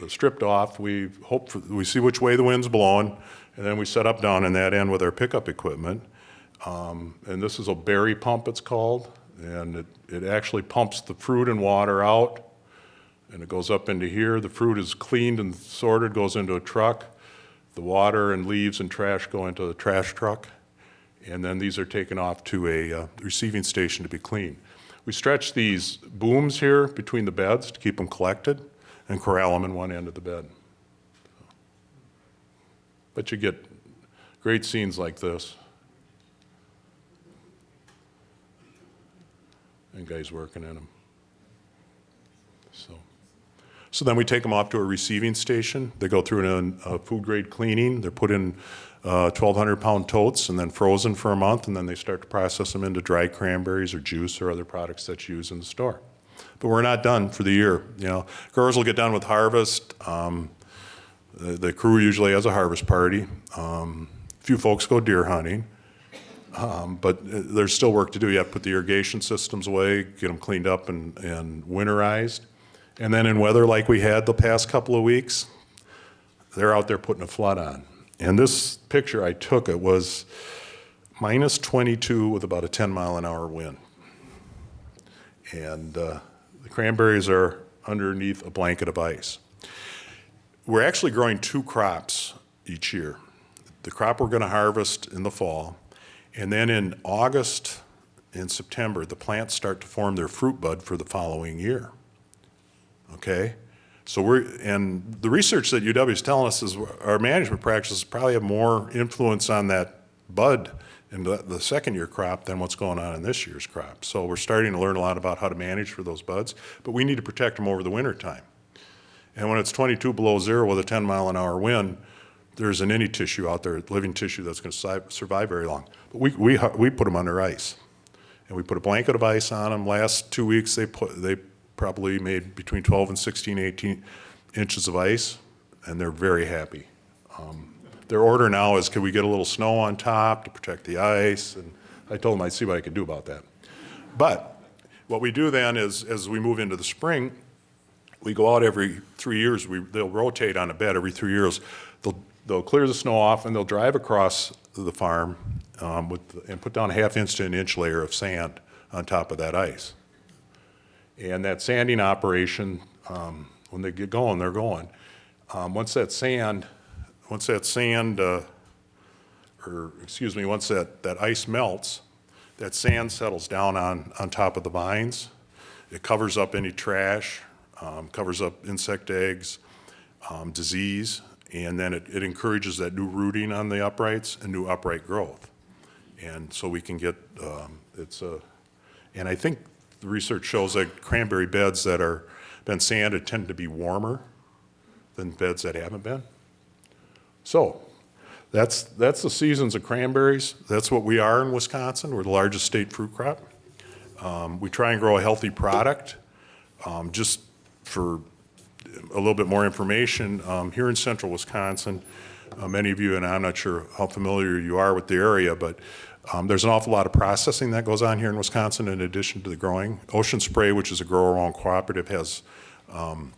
stripped off, we see which way the wind's blowing, and then we set up down in that end with our pickup equipment. And this is a berry pump, it's called, and it actually pumps the fruit and water out, and it goes up into here. The fruit is cleaned and sorted, goes into a truck. The water and leaves and trash go into the trash truck, and then these are taken off to a receiving station to be cleaned. We stretch these booms here between the beds to keep them collected and corral them in one end of the bed. But you get great scenes like this. And guys working in them. So then we take them off to a receiving station. They go through a food grade cleaning. They're put in 1,200-pound totes and then frozen for a month, and then they start to process them into dried cranberries or juice or other products that you use in the store. But we're not done for the year. Growers will get done with harvest. The crew usually has a harvest party. A few folks go deer hunting, but there's still work to do. You have to put the irrigation systems away, get them cleaned up and winterized. And then in weather like we had the past couple of weeks, they're out there putting a flood on. And this picture I took, it was minus 22 with about a 10-mile-an-hour wind. And the cranberries are underneath a blanket of ice. We're actually growing 2 crops each year. The crop we're going to harvest in the fall, and then in August and September, the plants start to form their fruit bud for the following year. Okay? So and the research that UW is telling us is our management practices probably have more influence on that bud in the second year crop than what's going on in this year's crop. So we're starting to learn a lot about how to manage for those buds, but we need to protect them over the winter time. And when it's 22 below zero with a 10-mile-an-hour wind, there isn't any tissue out there, living tissue, that's going to survive very long. But we put them under ice, and we put a blanket of ice on them. Last 2 weeks, they probably made between 12 and 16, 18 inches of ice, and they're very happy. Their order now is, can we get a little snow on top to protect the ice? And I told them I'd see what I could do about that. But what we do then is, as we move into the spring, we go out every 3 years. They'll rotate on a bed every 3 years. They'll clear the snow off, and they'll drive across the farm and put down a half-inch to an inch layer of sand on top of that ice. And that sanding operation, when they get going, they're going. Once that ice melts, that sand settles down on top of the vines. It covers up any trash, covers up insect eggs, disease, and then it encourages that new rooting on the uprights and new upright growth. And so we can get, and I think the research shows that cranberry beds that are been sanded tend to be warmer than beds that haven't been. So that's the seasons of cranberries. That's what we are in Wisconsin. We're the largest state fruit crop. We try and grow a healthy product. Just for a little bit more information, here in central Wisconsin, many of you, and I'm not sure how familiar you are with the area, but there's an awful lot of processing that goes on here in Wisconsin in addition to the growing. Ocean Spray, which is a grower-owned cooperative, has, and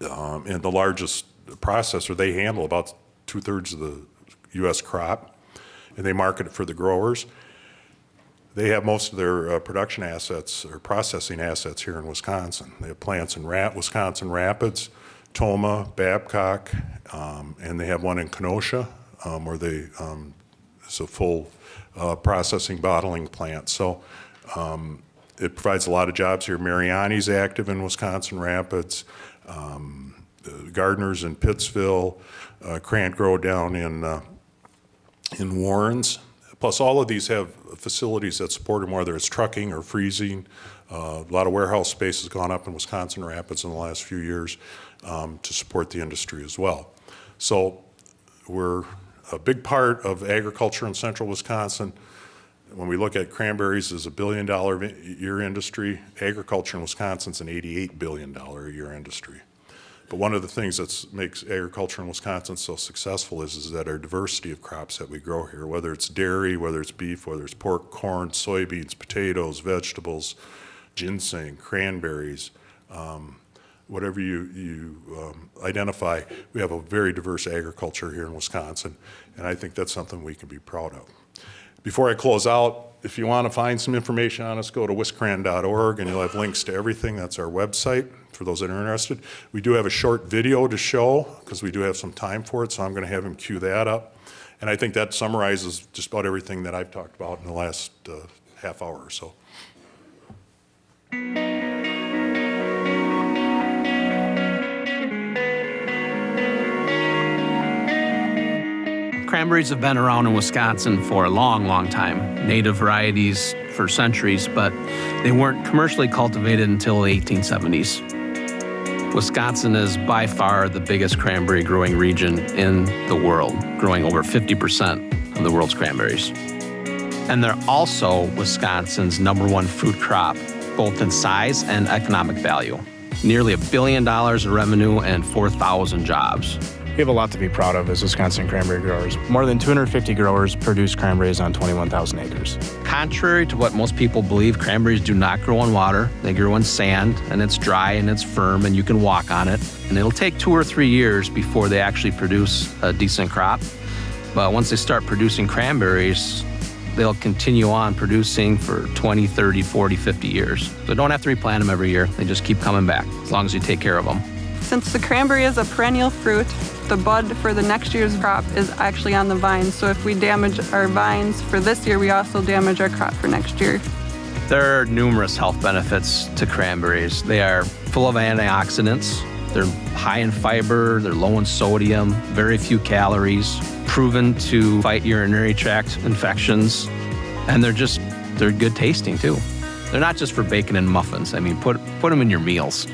the largest processor, they handle about 2/3 of the U.S. crop, and they market it for the growers. They have most of their production assets or processing assets here in Wisconsin. They have plants in Wisconsin Rapids, Toma, Babcock, and they have one in Kenosha where it's a full processing bottling plant. So it provides a lot of jobs here. Mariani's active in Wisconsin Rapids, Gardner's in Pittsville, Crant Grow down in Warrens. Plus, all of these have facilities that support them, whether it's trucking or freezing. A lot of warehouse space has gone up in Wisconsin Rapids in the last few years to support the industry as well. So we're a big part of agriculture in central Wisconsin. When we look at cranberries as $1 billion a year industry, agriculture in Wisconsin is an $88 billion a year industry. But one of the things that makes agriculture in Wisconsin so successful is that our diversity of crops that we grow here, whether it's dairy, whether it's beef, whether it's pork, corn, soybeans, potatoes, vegetables, ginseng, cranberries, whatever you identify, we have a very diverse agriculture here in Wisconsin, and I think that's something we can be proud of. Before I close out, if you want to find some information on us, go to wiscran.org and you'll have links to everything. That's our website for those that are interested. We do have a short video to show because we do have some time for it, so I'm going to have him cue that up. And I think that summarizes just about everything that I've talked about in the last half hour or so. Cranberries have been around in Wisconsin for a long, long time. Native varieties for centuries, but they weren't commercially cultivated until the 1870s. Wisconsin is by far the biggest cranberry growing region in the world, growing over 50% of the world's cranberries. And they're also Wisconsin's #1 fruit crop, both in size and economic value. Nearly $1 billion in revenue and 4,000 jobs. We have a lot to be proud of as Wisconsin cranberry growers. More than 250 growers produce cranberries on 21,000 acres. Contrary to what most people believe, cranberries do not grow in water. They grow in sand, and it's dry and it's firm, and you can walk on it. And it'll take 2 or 3 years before they actually produce a decent crop. But once they start producing cranberries, they'll continue on producing for 20, 30, 40, 50 years. So you don't have to replant them every year. They just keep coming back as long as you take care of them. Since the cranberry is a perennial fruit, the bud for the next year's crop is actually on the vines. So if we damage our vines for this year, we also damage our crop for next year. There are numerous health benefits to cranberries. They are full of antioxidants. They're high in fiber, they're low in sodium, very few calories, proven to fight urinary tract infections, and they're good tasting too. They're not just for bacon and muffins. I mean, put them in your meals.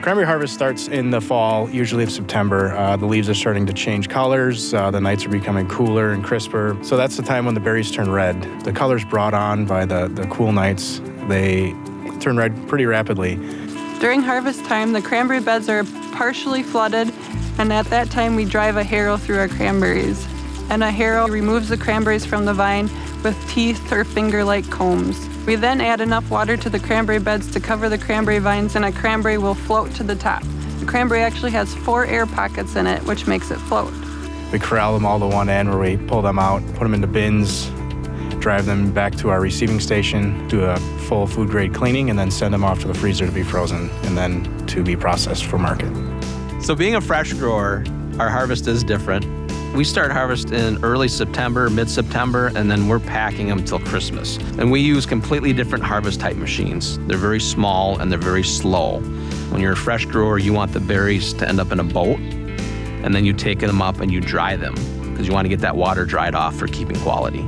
Cranberry harvest starts in the fall, usually in September. The leaves are starting to change colors. The nights are becoming cooler and crisper. So that's the time when the berries turn red. The colors brought on by the cool nights, they turn red pretty rapidly. During harvest time, the cranberry beds are partially flooded, and at that time we drive a harrow through our cranberries. And a harrow removes the cranberries from the vine with teeth or finger-like combs. We then add enough water to the cranberry beds to cover the cranberry vines, and a cranberry will float to the top. The cranberry actually has 4 air pockets in it, which makes it float. We corral them all to one end where we pull them out, put them into bins, drive them back to our receiving station, do a full food-grade cleaning, and then send them off to the freezer to be frozen and then to be processed for market. So being a fresh grower, our harvest is different. We start harvest in early September, mid-September, and then we're packing them till Christmas. And we use completely different harvest type machines. They're very small and they're very slow. When you're a fresh grower, you want the berries to end up in a boat, and then you take them up and you dry them because you want to get that water dried off for keeping quality.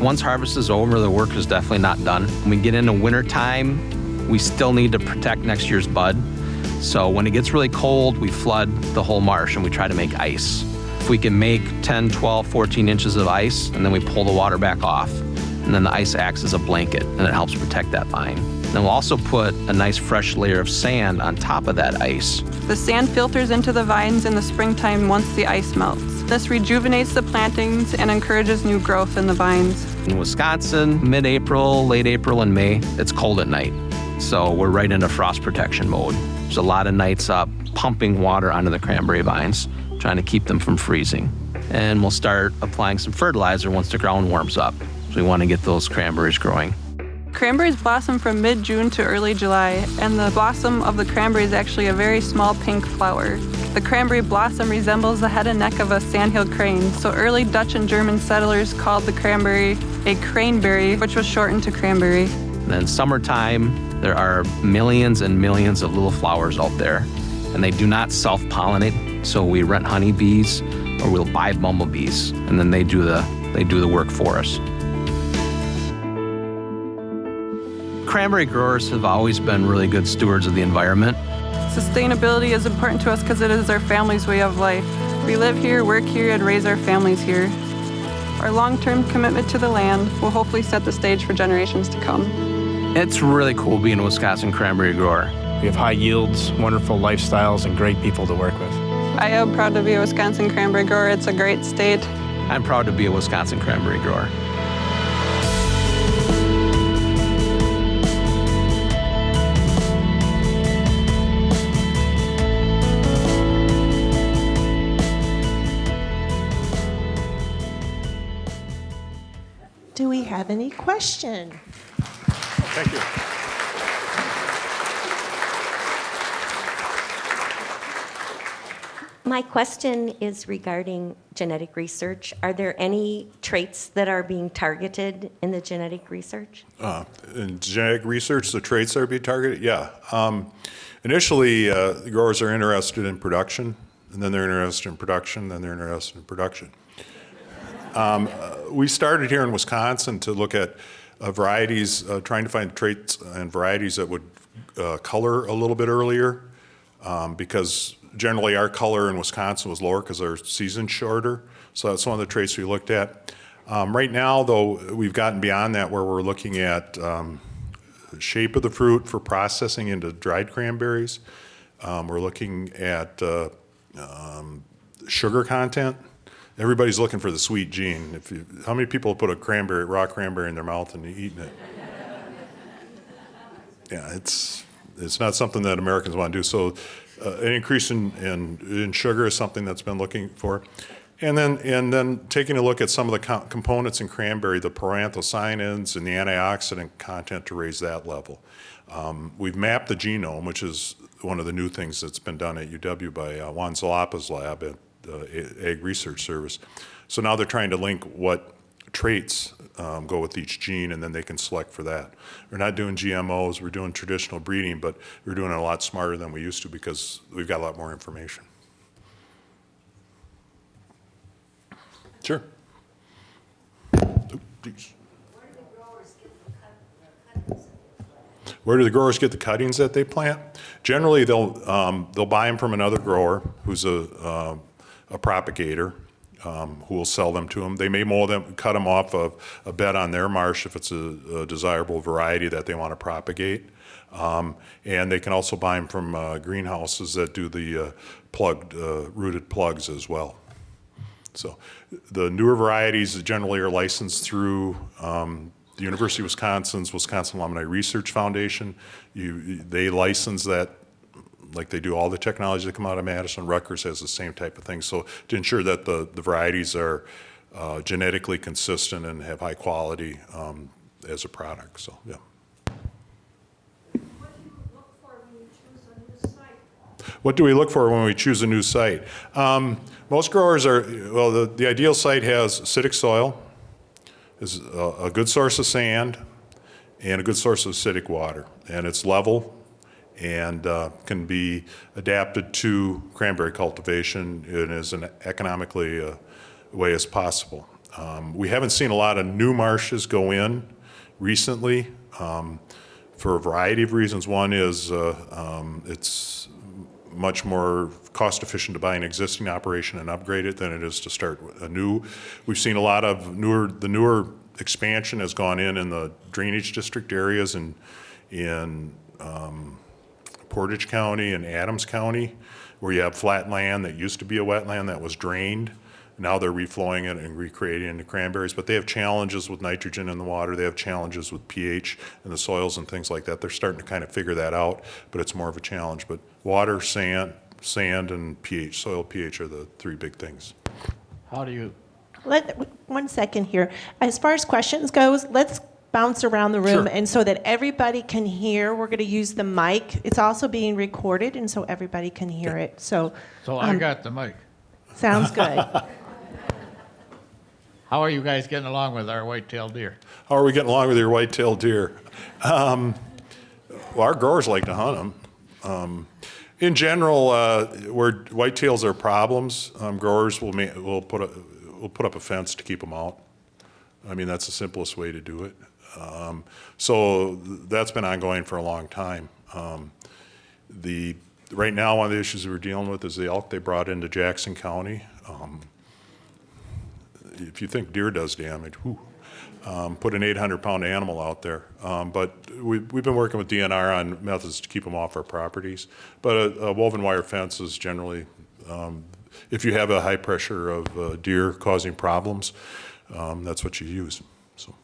Once harvest is over, the work is definitely not done. When we get into winter time, we still need to protect next year's bud. So when it gets really cold, we flood the whole marsh and we try to make ice. If we can make 10, 12, 14 inches of ice, and then we pull the water back off, and then the ice acts as a blanket, and it helps protect that vine. Then we'll also put a nice fresh layer of sand on top of that ice. The sand filters into the vines in the springtime once the ice melts. This rejuvenates the plantings and encourages new growth in the vines. In Wisconsin, mid-April, late April, and May, it's cold at night. So we're right into frost protection mode. There's a lot of nights up pumping water onto the cranberry vines, trying to keep them from freezing. and we'll start applying some fertilizer once the ground warms up. So we want to get those cranberries growing. Cranberries blossom from mid-June to early July, and the blossom of the cranberry is actually a very small pink flower. The cranberry blossom resembles the head and neck of a sandhill crane, so early Dutch and German settlers called the cranberry a cranberry, which was shortened to cranberry. Then summertime, there are millions and millions of little flowers out there, and they do not self-pollinate, so we rent honeybees or we'll buy bumblebees, and then they do the work for us. Cranberry growers have always been really good stewards of the environment. Sustainability is important to us because it is our family's way of life. We live here, work here, and raise our families here. Our long-term commitment to the land will hopefully set the stage for generations to come. It's really cool being a Wisconsin cranberry grower. We have high yields, wonderful lifestyles, and great people to work with. I am proud to be a Wisconsin cranberry grower. It's a great state. I'm proud to be a Wisconsin cranberry grower. Do we have any questions? Thank you. My question is regarding genetic research. Are there any traits that are being targeted in the genetic research? In genetic research, the traits that are being targeted? Yeah. Initially, the growers are interested in production, and then they're interested in production, then they're interested in production. We started here in Wisconsin to look at varieties, trying to find traits and varieties that would color a little bit earlier, because generally our color in Wisconsin was lower because our season's shorter. So that's one of the traits we looked at. Right now, though, we've gotten beyond that where we're looking at shape of the fruit for processing into dried cranberries. We're looking at sugar content. Everybody's looking for the sweet gene. How many people put a raw cranberry in their mouth and eating it? Yeah, it's not something that Americans want to do. So an increase in sugar is something that's been looking for. And then taking a look at some of the components in cranberry, the proanthocyanins and the antioxidant content to raise that level. We've mapped the genome, which is one of the new things that's been done at UW by Juan Zalapa's lab at Ag Research Service. So now they're trying to link what traits go with each gene, and then they can select for that. We're not doing GMOs, we're doing traditional breeding, but we're doing it a lot smarter than we used to because we've got a lot more information. Sure. Where do the growers get the cuttings that they plant? Generally, they'll buy them from another grower who's a propagator, who will sell them to them. They may cut them off of a bed on their marsh if it's a desirable variety that they want to propagate. And they can also buy them from greenhouses that do the rooted plugs as well. So the newer varieties generally are licensed through the University of Wisconsin's Wisconsin Alumni Research Foundation. They license that like they do all the technology that come out of Madison. Rutgers has the same type of thing. So to ensure that the varieties are genetically consistent and have high quality as a product. So yeah. What do we look for when we choose a new site? Most growers the ideal site has acidic soil, is a good source of sand, and a good source of acidic water. And it's level and can be adapted to cranberry cultivation in as an economically way as possible. We haven't seen a lot of new marshes go in recently for a variety of reasons. One is it's much more cost efficient to buy an existing operation and upgrade it than it is to start a new. We've seen a lot of the newer expansion has gone in the drainage district areas in Portage County and Adams County, where you have flat land that used to be a wetland that was drained. Now they're reflowing it and recreating it into cranberries, but they have challenges with nitrogen in the water. They have challenges with pH in the soils and things like that. They're starting to kind of figure that out, but it's more of a challenge. But water, sand, and pH, soil pH are the three big things. How do you, One second here. As far as questions goes, let's bounce around the room, Sure. and so that everybody can hear, we're going to use the mic. It's also being recorded, and so everybody can hear it. So, so I got the mic. sounds good. How are you guys getting along with our white-tailed deer? How are we getting along with your white-tailed deer? Well, our growers like to hunt them. In general, where whitetails are problems, growers will put up a fence to keep them out. I mean, that's the simplest way to do it. So that's been ongoing for a long time. Right now, one of the issues we're dealing with is the elk they brought into Jackson County. If you think deer does damage, put an 800-pound animal out there. But we've been working with DNR on methods to keep them off our properties. But a woven wire fence is generally, if you have a high pressure of deer causing problems, that's what you use. So.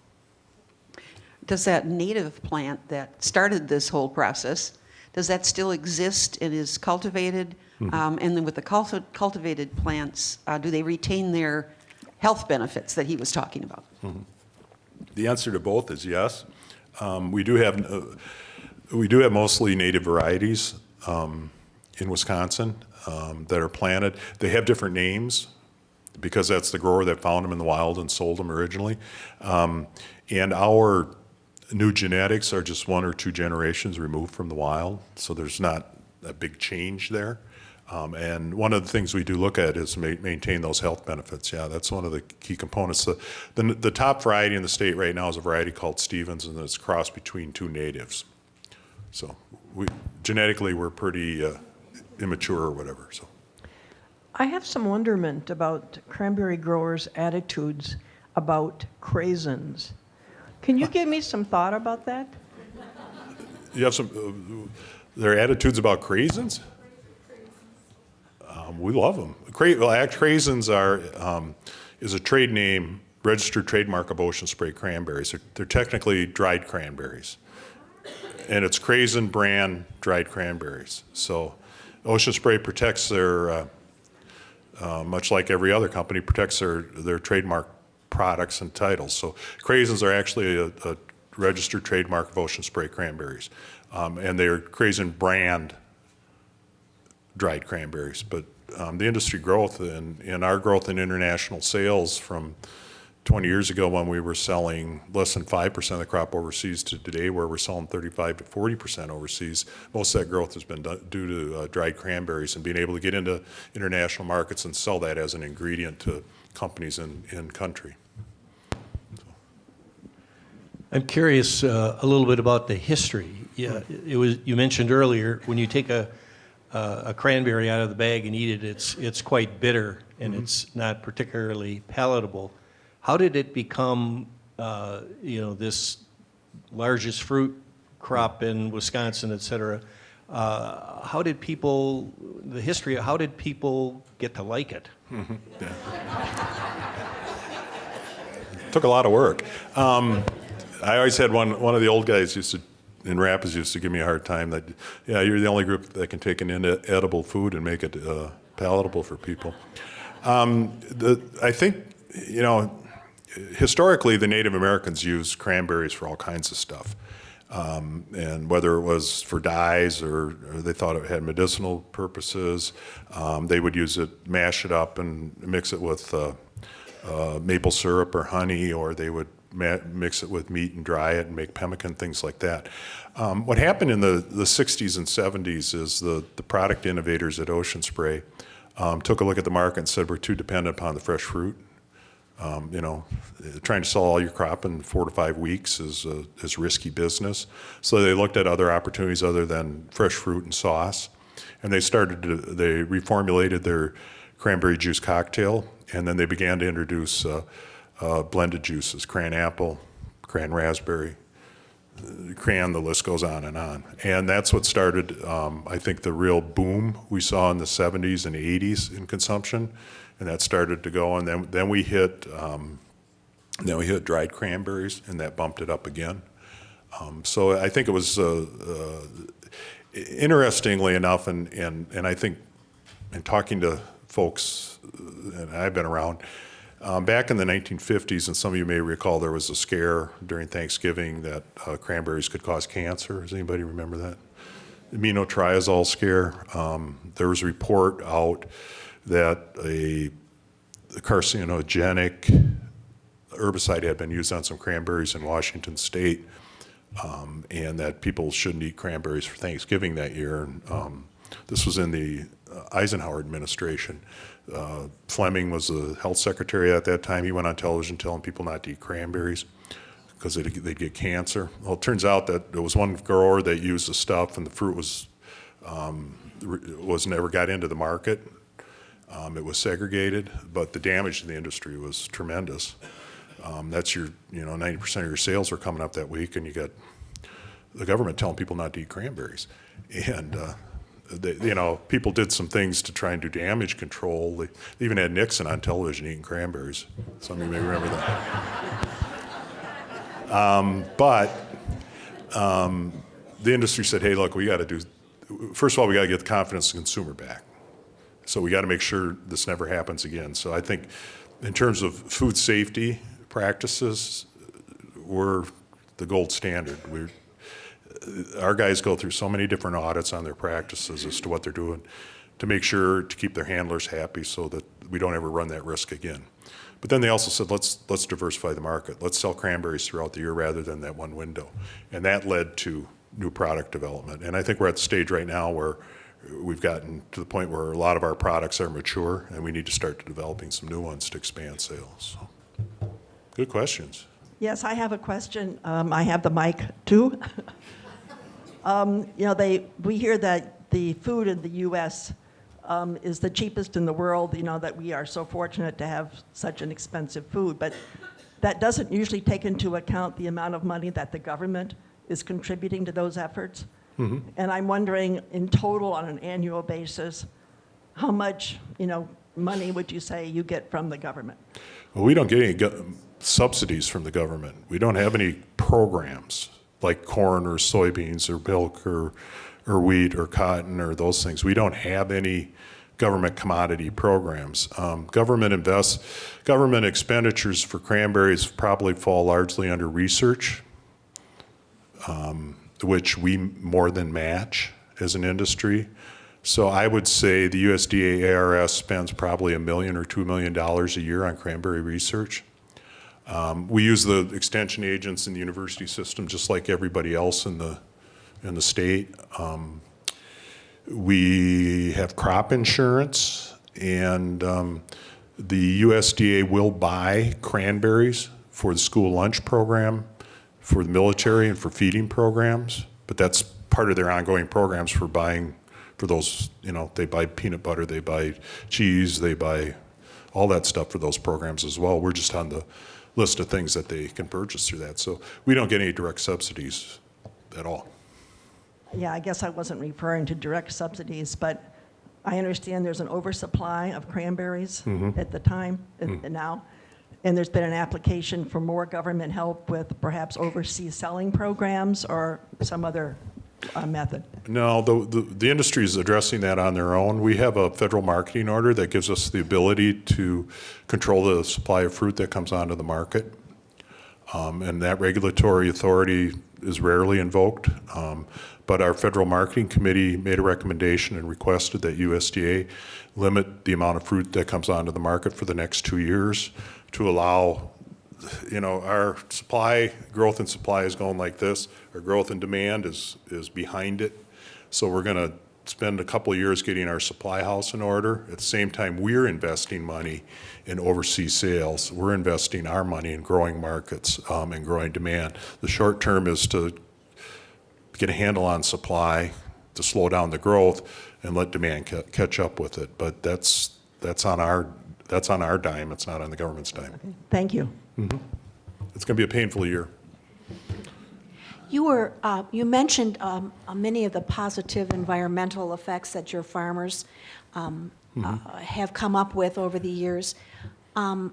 Does that native plant that started this whole process, does that still exist and is cultivated? And then with the cultivated plants, do they retain their health benefits that he was talking about? The answer to both is yes. We do have mostly native varieties in Wisconsin that are planted. They have different names because that's the grower that found them in the wild and sold them originally. And our new genetics are just 1 or 2 generations removed from the wild, so there's not a big change there. And one of the things we do look at is maintain those health benefits. Yeah, that's one of the key components. The top variety in the state right now is a variety called Stevens, and it's crossed between 2 natives. So genetically, we're pretty immature or whatever. So. I have some wonderment about cranberry growers' attitudes about craisins. Can you give me some thought about that? You have some, their attitudes about craisins? We love them. Craisins is a trade name, registered trademark of Ocean Spray cranberries. They're technically dried cranberries. And it's Craisin brand dried cranberries. So Ocean Spray protects their, much like every other company, protects their trademark products and titles. So Craisins are actually a registered trademark of Ocean Spray cranberries. And they're Craisin brand dried cranberries. But the industry growth and our growth in international sales from 20 years ago when we were selling less than 5% of the crop overseas to today where we're selling 35 to 40% overseas, most of that growth has been due to dried cranberries and being able to get into international markets and sell that as an ingredient to companies in country. I'm curious a little bit about the history. Yeah, you mentioned earlier when you take a cranberry out of the bag and eat it, it's quite bitter and it's not particularly palatable. How did it become, this largest fruit crop in Wisconsin, et cetera? How did people get to like it? Took a lot of work. I always had one of the old guys in Rapids used to give me a hard time that, yeah, you're the only group that can take an edible food and make it palatable for people. I think, historically the Native Americans used cranberries for all kinds of stuff. And whether it was for dyes or they thought it had medicinal purposes, they would use it, mash it up and mix it with maple syrup or honey, or they would mix it with meat and dry it and make pemmican, things like that. What happened in the 60s and 70s is the product innovators at Ocean Spray took a look at the market and said we're too dependent upon the fresh fruit. Trying to sell all your crop in 4 to 5 weeks is risky business. So they looked at other opportunities other than fresh fruit and sauce, and they reformulated their cranberry juice cocktail, and then they began to introduce blended juices, cran apple, cran raspberry, cran, the list goes on. And that's what started, I think, the real boom we saw in the 70s and 80s in consumption. And that started to go, and then we hit dried cranberries, and that bumped it up again. So I think it was interestingly enough, and I think in talking to folks, and I've been around, back in the 1950s, and some of you may recall, there was a scare during Thanksgiving that cranberries could cause cancer. Does anybody remember that? Aminotriazole scare. There was a report out that a carcinogenic herbicide had been used on some cranberries in Washington State, and that people shouldn't eat cranberries for Thanksgiving that year. This was in the Eisenhower administration. Fleming was the health secretary at that time. He went on television telling people not to eat cranberries because they'd get cancer. Well, it turns out that there was one grower that used the stuff, and the fruit was never got into the market. It was segregated, but the damage to the industry was tremendous. That's 90% of your sales were coming up that week, and you got the government telling people not to eat cranberries. And people did some things to try and do damage control. They even had Nixon on television eating cranberries. Some of you may remember that. But the industry said, hey, look, first of all, we got to get the confidence of the consumer back. So we got to make sure this never happens again. So I think in terms of food safety practices, we're the gold standard. Our guys go through so many different audits on their practices as to what they're doing to make sure to keep their handlers happy so that we don't ever run that risk again. But then they also said, let's diversify the market. Let's sell cranberries throughout the year rather than that one window. And that led to new product development. And I think we're at the stage right now where we've gotten to the point where a lot of our products are mature, and we need to start developing some new ones to expand sales. So, good questions. Yes, I have a question. I have the mic too. We hear that the food in the U.S. Is the cheapest in the world, that we are so fortunate to have such an expensive food. But that doesn't usually take into account the amount of money that the government is contributing to those efforts. Mm-hmm. And I'm wondering, in total, on an annual basis, how much, money would you say you get from the government? Well, we don't get any subsidies from the government. We don't have any programs like corn or soybeans or milk or wheat or cotton or those things. We don't have any government commodity programs. Government expenditures for cranberries probably fall largely under research, which we more than match as an industry. So I would say the USDA ARS spends probably $1 million or $2 million a year on cranberry research. We use the extension agents in the university system just like everybody else in the state. We have crop insurance, and the USDA will buy cranberries for the school lunch program, for the military, and for feeding programs. But that's part of their ongoing programs for buying, for those, they buy peanut butter, they buy cheese, they buy all that stuff for those programs as well. We're just on the list of things that they can purchase through that. So we don't get any direct subsidies at all. Yeah, I guess I wasn't referring to direct subsidies, but I understand there's an oversupply of cranberries at the time and now, and there's been an application for more government help with perhaps overseas selling programs or some other method. No, the industry is addressing that on their own. We have a federal marketing order that gives us the ability to control the supply of fruit that comes onto the market, and that regulatory authority is rarely invoked. But our federal marketing committee made a recommendation and requested that USDA limit the amount of fruit that comes onto the market for the next 2 years to allow, our growth and supply is going like this. Our growth and demand is behind it. So we're going to spend a couple of years getting our supply house in order. At the same time, we're investing money in overseas sales. We're investing our money in growing markets and growing demand. The short term is to get a handle on supply, to slow down the growth, and let demand catch up with it. But that's on our dime. It's not on the government's dime. Okay. Thank you. Mm-hmm. It's going to be a painful year. You mentioned many of the positive environmental effects that your farmers have come up with over the years.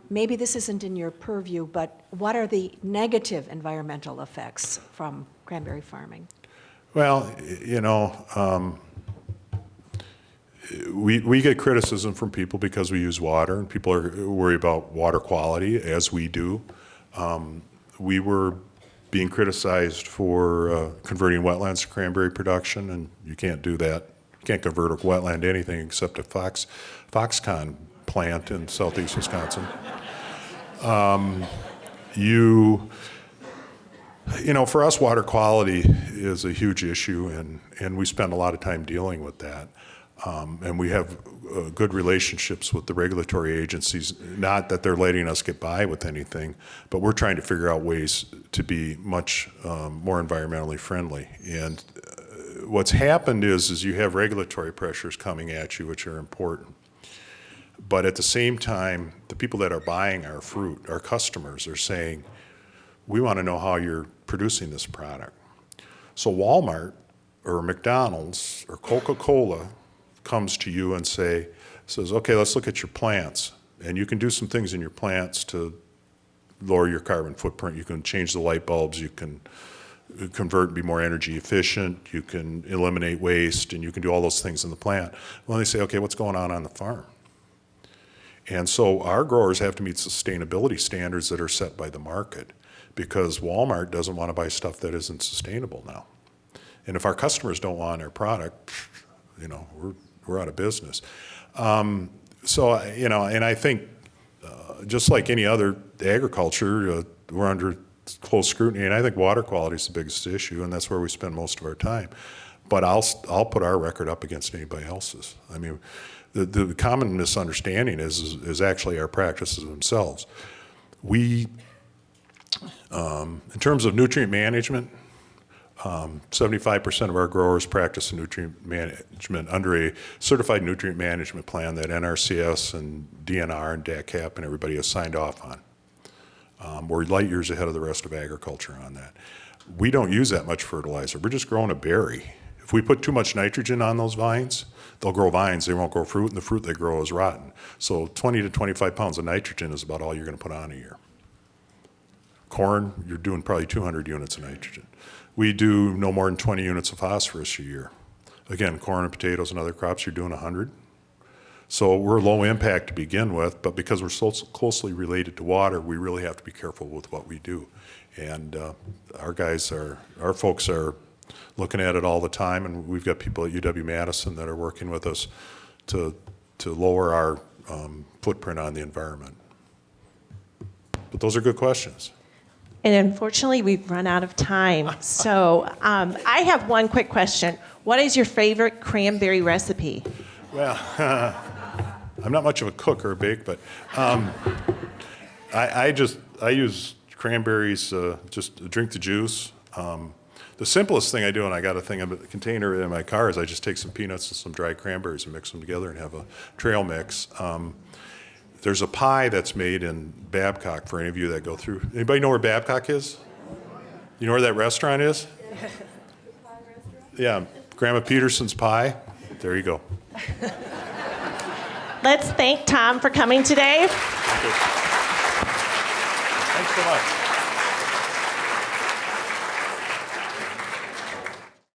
Maybe this isn't in your purview, but what are the negative environmental effects from cranberry farming? Well, we get criticism from people because we use water, and people are worried about water quality, as we do. We were being criticized for converting wetlands to cranberry production, and you can't do that. You can't convert a wetland to anything except a Foxconn plant in southeast Wisconsin. You know, for us, water quality is a huge issue, and we spend a lot of time dealing with that. And we have good relationships with the regulatory agencies, not that they're letting us get by with anything, but we're trying to figure out ways to be much more environmentally friendly. And what's happened is you have regulatory pressures coming at you, which are important. But at the same time, the people that are buying our fruit, our customers, are saying, we want to know how you're producing this product. So Walmart or McDonald's or Coca-Cola comes to you and says, okay, let's look at your plants. And you can do some things in your plants to lower your carbon footprint. You can change the light bulbs, you can convert and be more energy efficient, you can eliminate waste, and you can do all those things in the plant. Well, they say, okay, what's going on the farm? And so our growers have to meet sustainability standards that are set by the market, because Walmart doesn't want to buy stuff that isn't sustainable now. And if our customers don't want our product, you know, we're out of business. So, you know, and I think just like any other agriculture, we're under close scrutiny, and I think water quality is the biggest issue, and that's where we spend most of our time. But I'll put our record up against anybody else's. I mean, the common misunderstanding is actually our practices themselves. We, in terms of nutrient management, 75% of our growers practice nutrient management under a certified nutrient management plan that NRCS and DNR and DACAP and everybody has signed off on. We're light years ahead of the rest of agriculture on that. We don't use that much fertilizer. We're just growing a berry. If we put too much nitrogen on those vines, they'll grow vines, they won't grow fruit, and the fruit they grow is rotten. So 20 to 25 pounds of nitrogen is about all you're going to put on a year. Corn, you're doing probably 200 units of nitrogen. We do no more than 20 units of phosphorus a year. Again, corn and potatoes and other crops, you're doing 100. So we're low impact to begin with, but because we're so closely related to water, we really have to be careful with what we do. And our folks are looking at it all the time, and we've got people at UW-Madison that are working with us to lower our footprint on the environment. But those are good questions. And unfortunately, we've run out of time. So I have one quick question. What is your favorite cranberry recipe? Well, I'm not much of a cook or a bake, but I use cranberries, just drink the juice. The simplest thing I do, and I got a container in my car, is I just take some peanuts and some dried cranberries and mix them together and have a trail mix. There's a pie that's made in Babcock for any of you that go through. Anybody know where Babcock is? You know where that restaurant is? Yeah, Grandma Peterson's Pie. There you go. Let's thank Tom for coming today. Thanks so much.